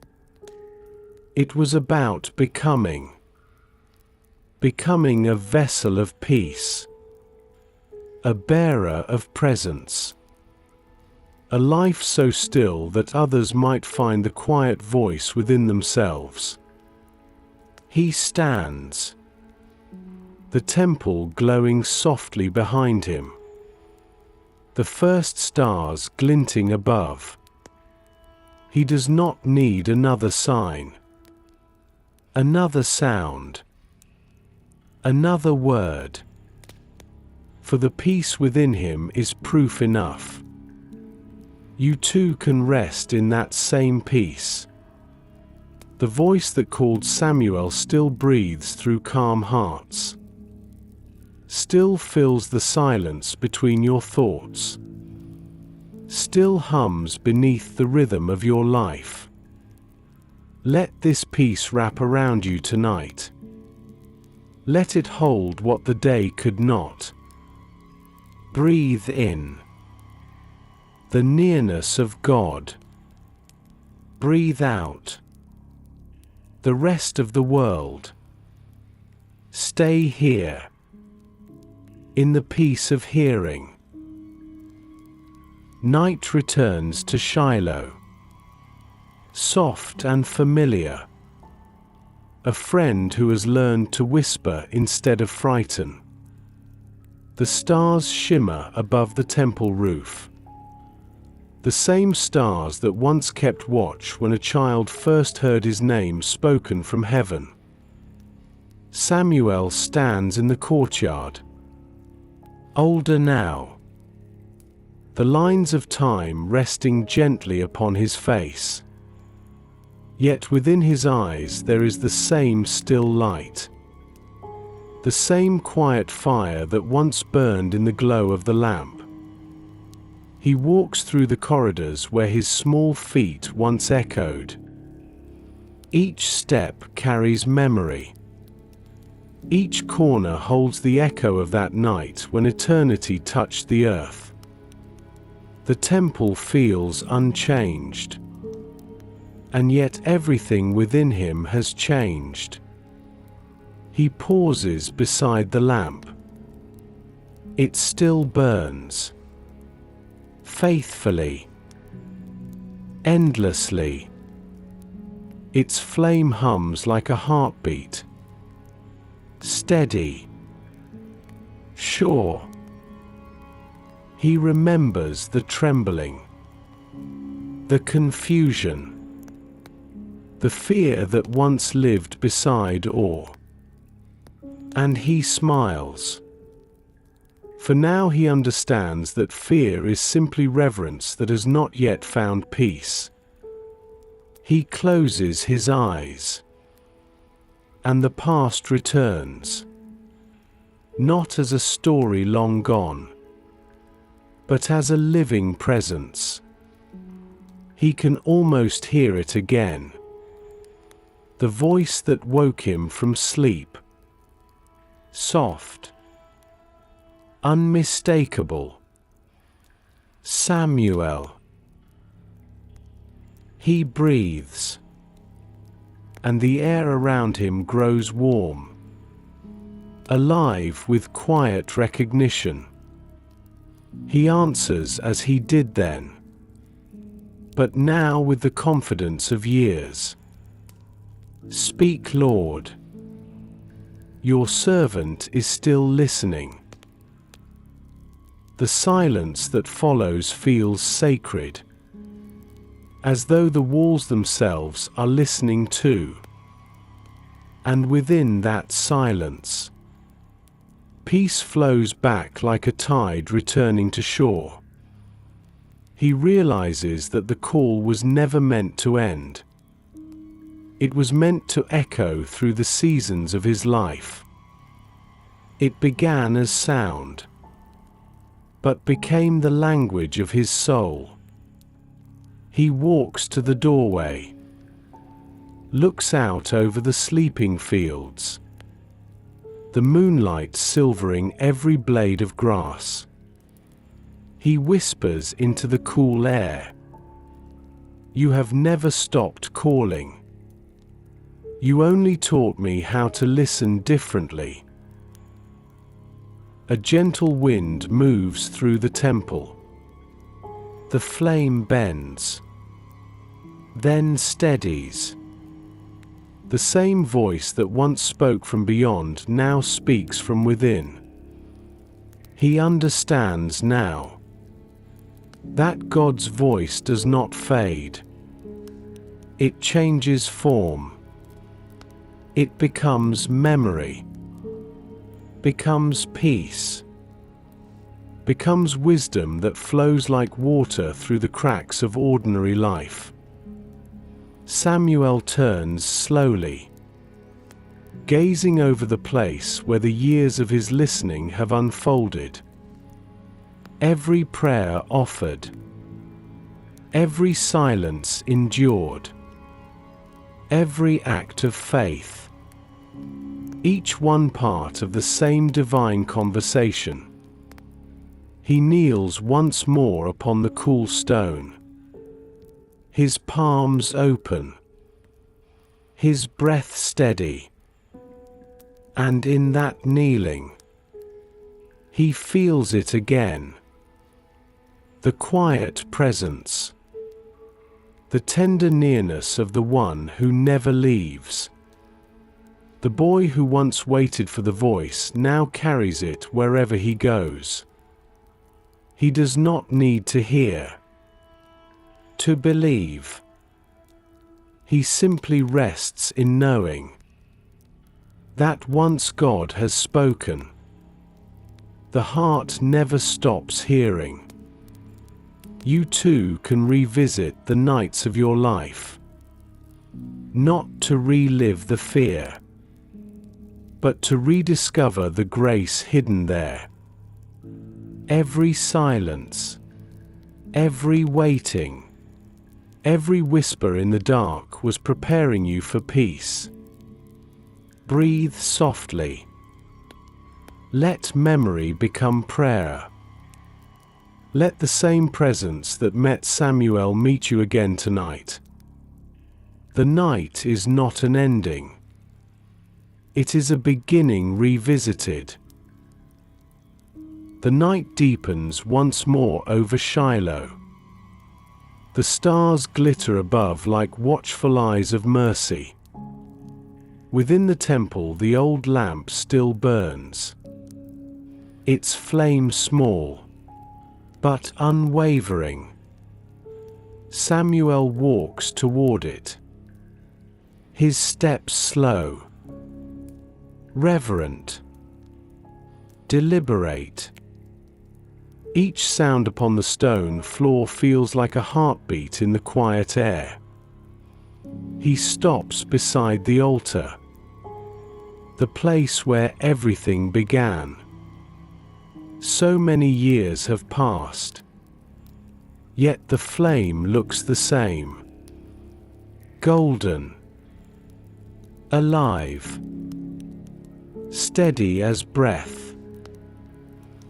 It was about becoming a vessel of peace, a bearer of presence, a life so still that others might find the quiet voice within themselves. He stands, the temple glowing softly behind him, the first stars glinting above. He does not need another sign, another sound, another word, for the peace within him is proof enough. You too can rest in that same peace. The voice that called Samuel still breathes through calm hearts, still fills the silence between your thoughts, still hums beneath the rhythm of your life. Let this peace wrap around you tonight. Let it hold what the day could not. Breathe in the nearness of God. Breathe out the rest of the world. Stay here, in the peace of hearing. Night returns to Shiloh, soft and familiar, a friend who has learned to whisper instead of frighten. The stars shimmer above the temple roof. The same stars that once kept watch when a child first heard his name spoken from heaven. Samuel stands in the courtyard. Older now. The lines of time resting gently upon his face. Yet within his eyes there is the same still light. The same quiet fire that once burned in the glow of the lamp. He walks through the corridors where his small feet once echoed. Each step carries memory. Each corner holds the echo of that night when eternity touched the earth. The temple feels unchanged. And yet everything within him has changed. He pauses beside the lamp. It still burns. Faithfully. Endlessly. Its flame hums like a heartbeat. Steady. Sure. He remembers the trembling. The confusion. The fear that once lived beside awe. And he smiles. For now he understands that fear is simply reverence that has not yet found peace. He closes his eyes. And the past returns. Not as a story long gone, but as a living presence. He can almost hear it again. The voice that woke him from sleep. Soft. Unmistakable. Samuel. He breathes. And the air around him grows warm. Alive with quiet recognition. He answers as he did then. But now with the confidence of years. Speak, Lord. Your servant is still listening. The silence that follows feels sacred, as though the walls themselves are listening too. And within that silence, peace flows back like a tide returning to shore. He realizes that the call was never meant to end. It was meant to echo through the seasons of his life. It began as sound, but became the language of his soul. He walks to the doorway, looks out over the sleeping fields, the moonlight silvering every blade of grass. He whispers into the cool air. You have never stopped calling. You only taught me how to listen differently. A gentle wind moves through the temple. The flame bends, then steadies. The same voice that once spoke from beyond now speaks from within. He understands now that God's voice does not fade. It changes form. It becomes memory, becomes peace, becomes wisdom that flows like water through the cracks of ordinary life. Samuel turns slowly, gazing over the place where the years of his listening have unfolded. Every prayer offered, every silence endured, every act of faith, each one part of the same divine conversation. He kneels once more upon the cool stone, his palms open, his breath steady, and in that kneeling, he feels it again. The quiet presence, the tender nearness of the one who never leaves. The boy who once waited for the voice now carries it wherever he goes. He does not need to hear, to believe. He simply rests in knowing that once God has spoken, the heart never stops hearing. You too can revisit the nights of your life, not to relive the fear, but to rediscover the grace hidden there. Every silence, every waiting, every whisper in the dark was preparing you for peace. Breathe softly. Let memory become prayer. Let the same presence that met Samuel meet you again tonight. The night is not an ending. It is a beginning revisited. The night deepens once more over Shiloh. The stars glitter above like watchful eyes of mercy. Within the temple the old lamp still burns, its flame small, but unwavering. Samuel walks toward it, his steps slow, reverent, deliberate. Each sound upon the stone floor feels like a heartbeat in the quiet air. He stops beside the altar, the place where everything began. So many years have passed, yet the flame looks the same. Golden, alive, steady as breath.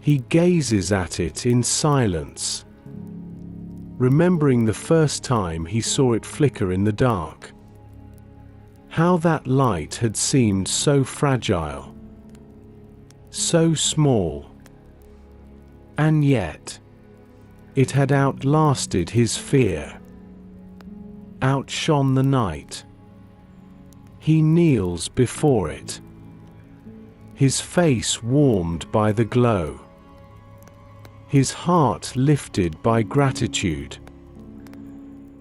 He gazes at it in silence, remembering the first time he saw it flicker in the dark. How that light had seemed so fragile, so small, and yet it had outlasted his fear, outshone the night. He kneels before it, his face warmed by the glow, his heart lifted by gratitude.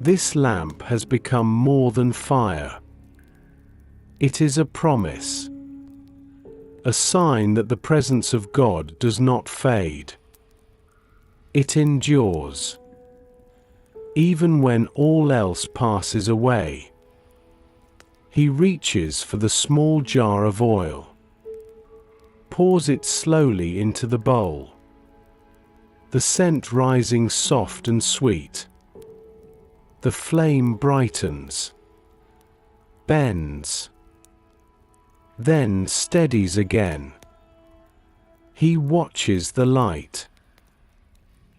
This lamp has become more than fire. It is a promise, a sign that the presence of God does not fade. It endures, even when all else passes away. He reaches for the small jar of oil, pours it slowly into the bowl, the scent rising soft and sweet. The flame brightens, bends, then steadies again. He watches the light,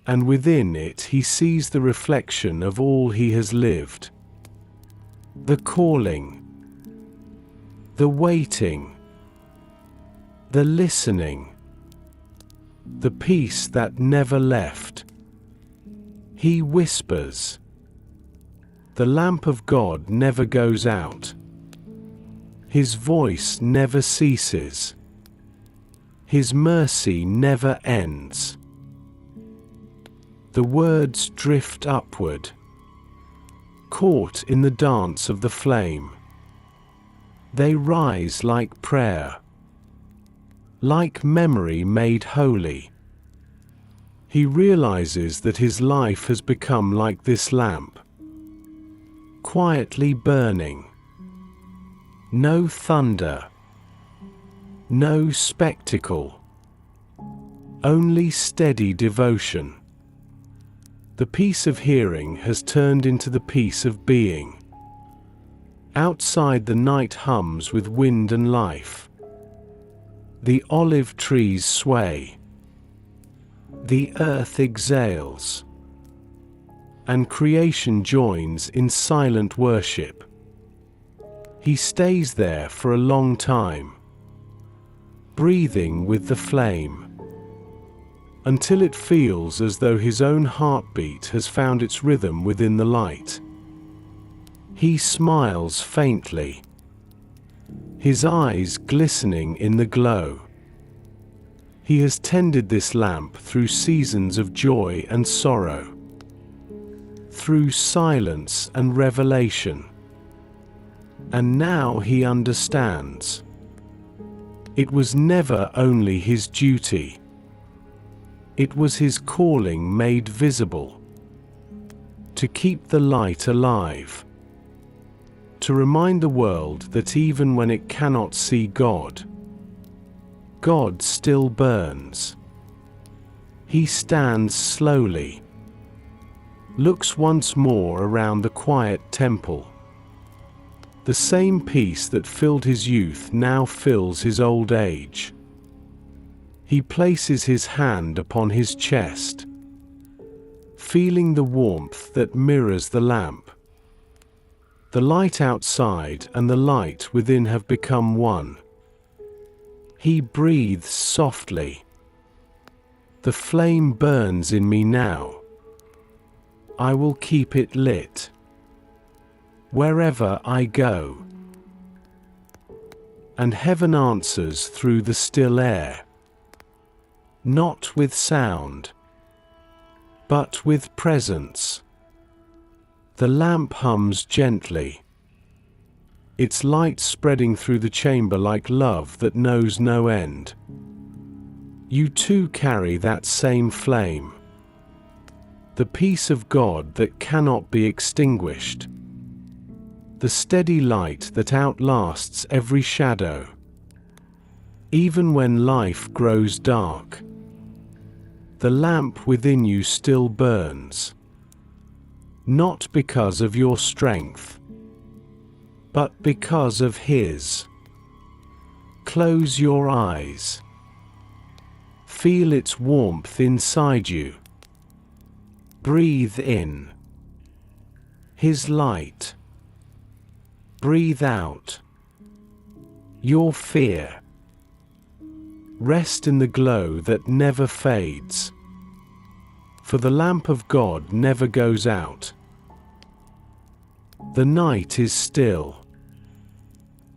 and within it he sees the reflection of all he has lived. The calling, the waiting, the listening, the peace that never left. He whispers, "The lamp of God never goes out. His voice never ceases. His mercy never ends." The words drift upward, caught in the dance of the flame. They rise like prayer, like memory made holy. He realizes that his life has become like this lamp, quietly burning. No thunder, no spectacle, only steady devotion. The peace of hearing has turned into the peace of being. Outside the night hums with wind and life. The olive trees sway. The earth exhales. And creation joins in silent worship. He stays there for a long time, breathing with the flame, until it feels as though his own heartbeat has found its rhythm within the light. He smiles faintly, his eyes glistening in the glow. He has tended this lamp through seasons of joy and sorrow, through silence and revelation. And now he understands. It was never only his duty. It was his calling made visible. To keep the light alive. To remind the world that even when it cannot see God, God still burns. He stands slowly, looks once more around the quiet temple. The same peace that filled his youth now fills his old age. He places his hand upon his chest, feeling the warmth that mirrors the lamp. The light outside and the light within have become one. He breathes softly. The flame burns in me now. I will keep it lit wherever I go. And heaven answers through the still air, not with sound, but with presence. The lamp hums gently, its light spreading through the chamber like love that knows no end. You too carry that same flame, the peace of God that cannot be extinguished, the steady light that outlasts every shadow. Even when life grows dark, the lamp within you still burns. Not because of your strength, but because of His. Close your eyes. Feel its warmth inside you. Breathe in His light. Breathe out your fear. Rest in the glow that never fades, for the lamp of God never goes out. The night is still.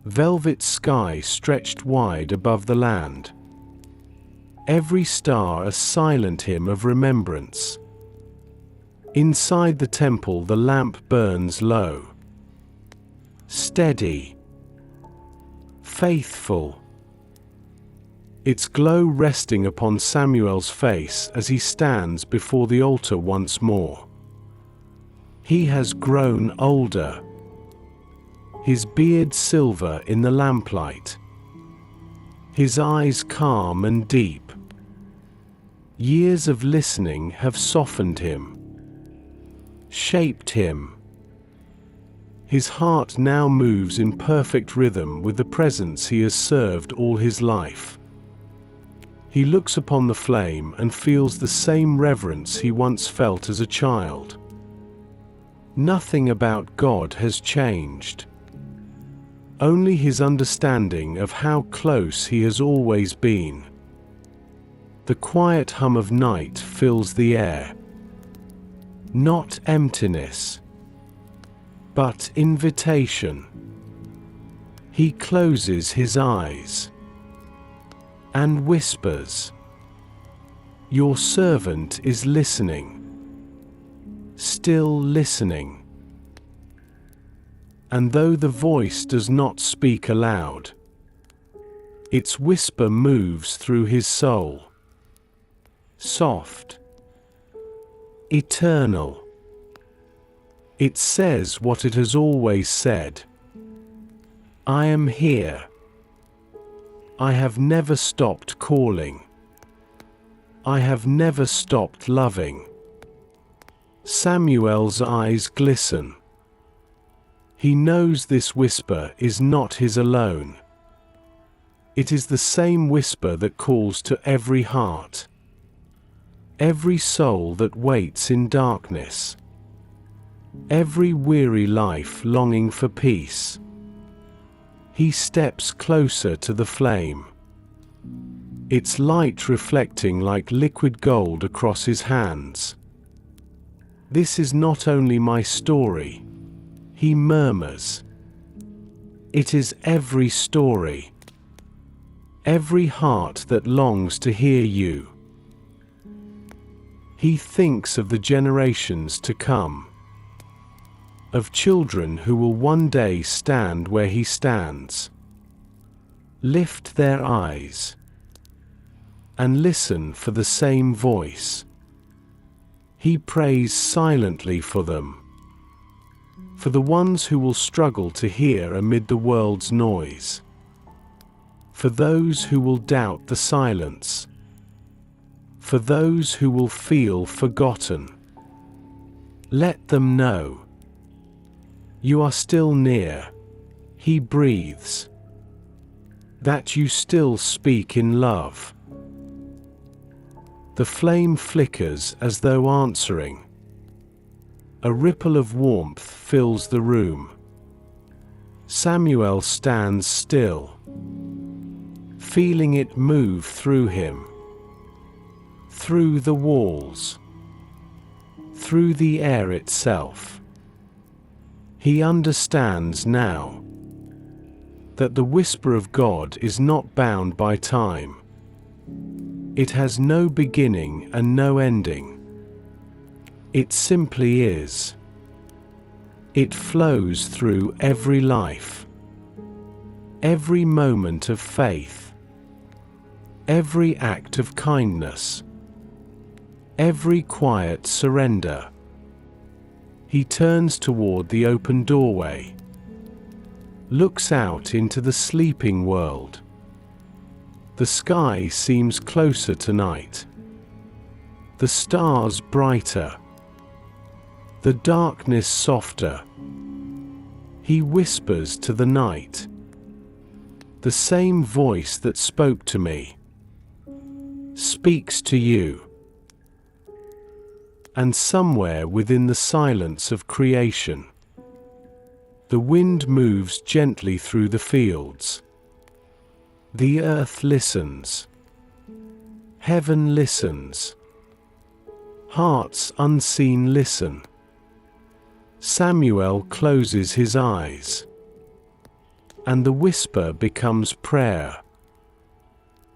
Velvet sky stretched wide above the land. Every star a silent hymn of remembrance. Inside the temple the lamp burns low. Steady. Faithful. Its glow resting upon Samuel's face as he stands before the altar once more. He has grown older, his beard silver in the lamplight, his eyes calm and deep. Years of listening have softened him, shaped him. His heart now moves in perfect rhythm with the presence he has served all his life. He looks upon the flame and feels the same reverence he once felt as a child. Nothing about God has changed. Only his understanding of how close he has always been. The quiet hum of night fills the air. Not emptiness, but invitation. He closes his eyes and whispers, "Your servant is listening." Still listening. And though the voice does not speak aloud, its whisper moves through his soul. Soft. Eternal. It says what it has always said. I am here. I have never stopped calling. I have never stopped loving. Samuel's eyes glisten. He knows this whisper is not his alone. It is the same whisper that calls to every heart, every soul that waits in darkness, every weary life longing for peace. He steps closer to the flame, its light reflecting like liquid gold across his hands. This is not only my story, he murmurs. It is every story, every heart that longs to hear you. He thinks of the generations to come, of children who will one day stand where he stands, lift their eyes, and listen for the same voice. He prays silently for them, for the ones who will struggle to hear amid the world's noise, for those who will doubt the silence, for those who will feel forgotten. Let them know you are still near, he breathes, that you still speak in love. The flame flickers as though answering. A ripple of warmth fills the room. Samuel stands still, feeling it move through him, through the walls, through the air itself. He understands now that the whisper of God is not bound by time. It has no beginning and no ending. It simply is. It flows through every life, every moment of faith, every act of kindness, every quiet surrender. He turns toward the open doorway, looks out into the sleeping world. The sky seems closer tonight, the stars brighter, the darkness softer. He whispers to the night, the same voice that spoke to me speaks to you. And somewhere within the silence of creation, the wind moves gently through the fields. The earth listens. Heaven listens. Hearts unseen listen. Samuel closes his eyes, and the whisper becomes prayer.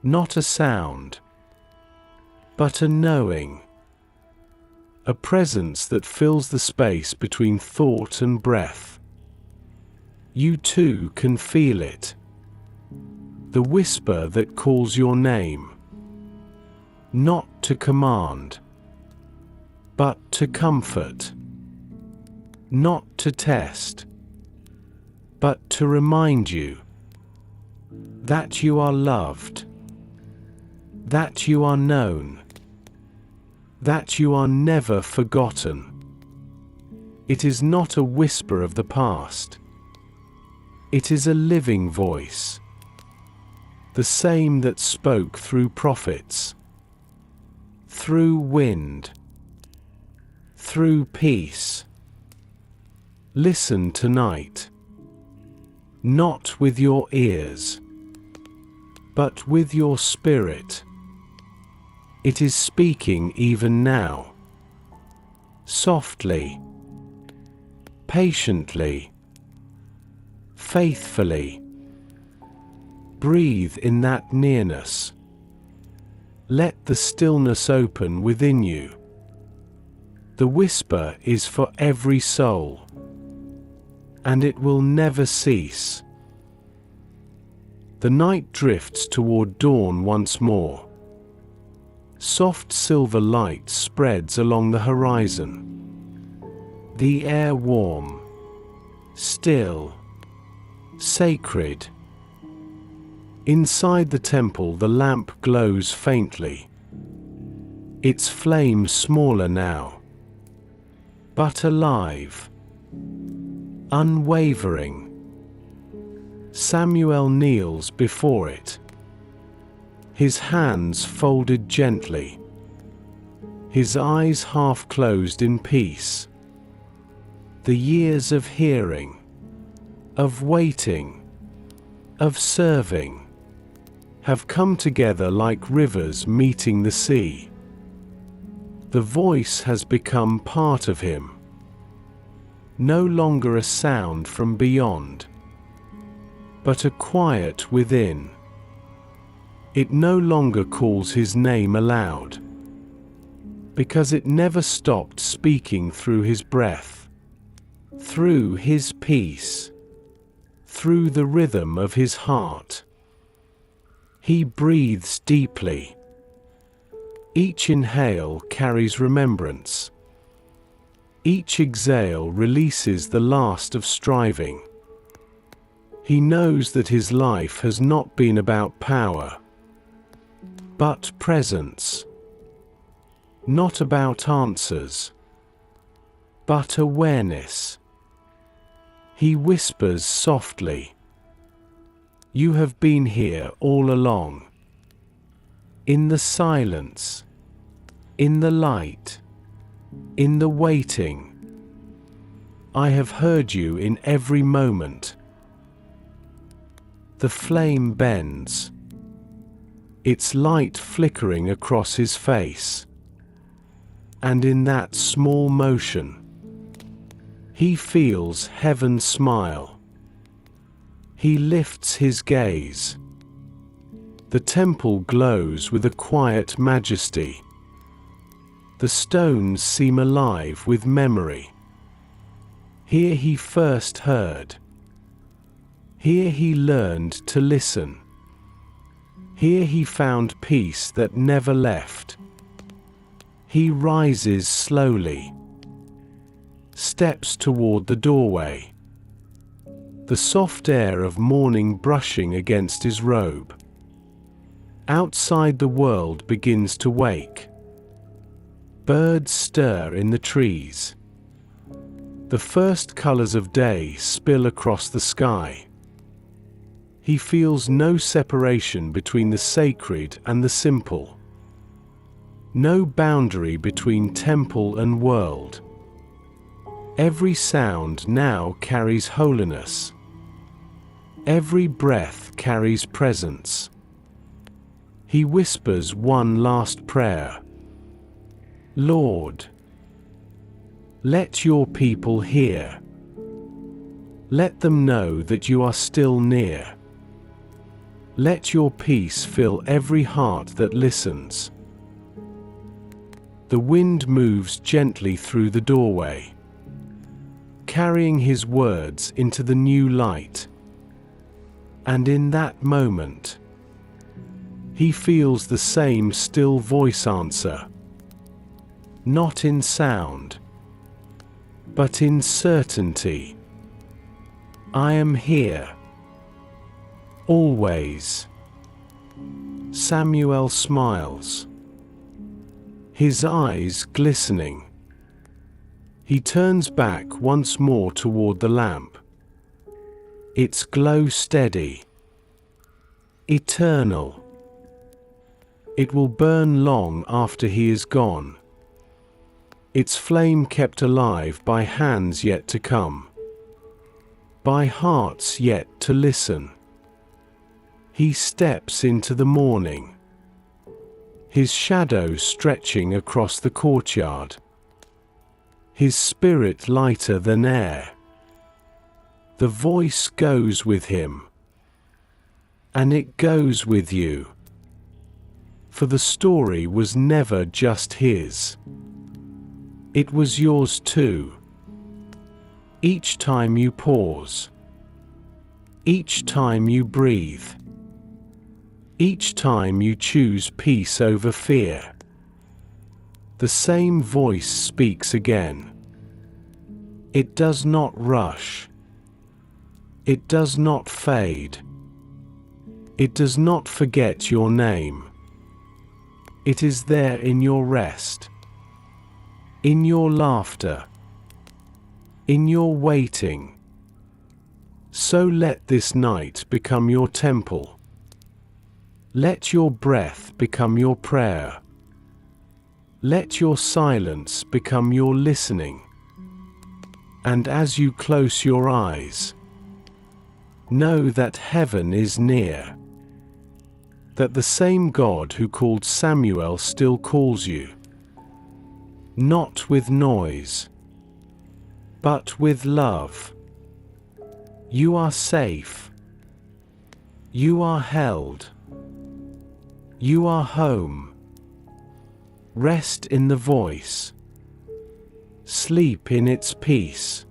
Not a sound, but a knowing. A presence that fills the space between thought and breath. You too can feel it. The whisper that calls your name. Not to command, but to comfort. Not to test, but to remind you that you are loved, that you are known, that you are never forgotten. It is not a whisper of the past. It is a living voice, the same that spoke through prophets, through wind, through peace. Listen tonight, not with your ears, but with your spirit. It is speaking even now, softly, patiently, faithfully. Breathe in that nearness. Let the stillness open within you. The whisper is for every soul, and it will never cease. The night drifts toward dawn once more. Soft silver light spreads along the horizon. The air warm, still, sacred. Inside the temple the lamp glows faintly, its flame smaller now, but alive, unwavering. Samuel kneels before it, his hands folded gently, his eyes half closed in peace. The years of hearing, of waiting, of serving, have come together like rivers meeting the sea. The voice has become part of him, no longer a sound from beyond, but a quiet within. It no longer calls his name aloud, because it never stopped speaking through his breath, through his peace, through the rhythm of his heart. He breathes deeply. Each inhale carries remembrance. Each exhale releases the last of striving. He knows that his life has not been about power, but presence. Not about answers, but awareness. He whispers softly, "You have been here all along." In the silence, in the light, in the waiting. I have heard you in every moment. The flame bends, its light flickering across his face. And in that small motion, he feels heaven smile. He lifts his gaze. The temple glows with a quiet majesty. The stones seem alive with memory. Here he first heard. Here he learned to listen. Here he found peace that never left. He rises slowly, steps toward the doorway, the soft air of morning brushing against his robe. Outside the world begins to wake. Birds stir in the trees. The first colors of day spill across the sky. He feels no separation between the sacred and the simple. No boundary between temple and world. Every sound now carries holiness. Every breath carries presence. He whispers one last prayer. Lord, let your people hear. Let them know that you are still near. Let your peace fill every heart that listens. The wind moves gently through the doorway, carrying his words into the new light. And in that moment, he feels the same still voice answer. Not in sound, but in certainty. I am here. Always. Samuel smiles, his eyes glistening. He turns back once more toward the lamp. Its glow steady, eternal. It will burn long after he is gone. Its flame kept alive by hands yet to come, by hearts yet to listen. He steps into the morning, his shadow stretching across the courtyard, his spirit lighter than air. The voice goes with him, and it goes with you. For the story was never just his. It was yours too. Each time you pause, each time you breathe, each time you choose peace over fear, the same voice speaks again. It does not rush. It does not fade. It does not forget your name. It is there in your rest, in your laughter, in your waiting. So let this night become your temple. Let your breath become your prayer. Let your silence become your listening. And as you close your eyes, know that heaven is near. That the same God who called Samuel still calls you. Not with noise, but with love. You are safe. You are held. You are home. Rest in the voice. Sleep in its peace.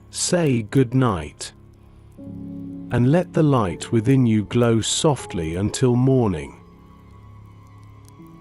Say good night. And let the light within you glow softly until morning.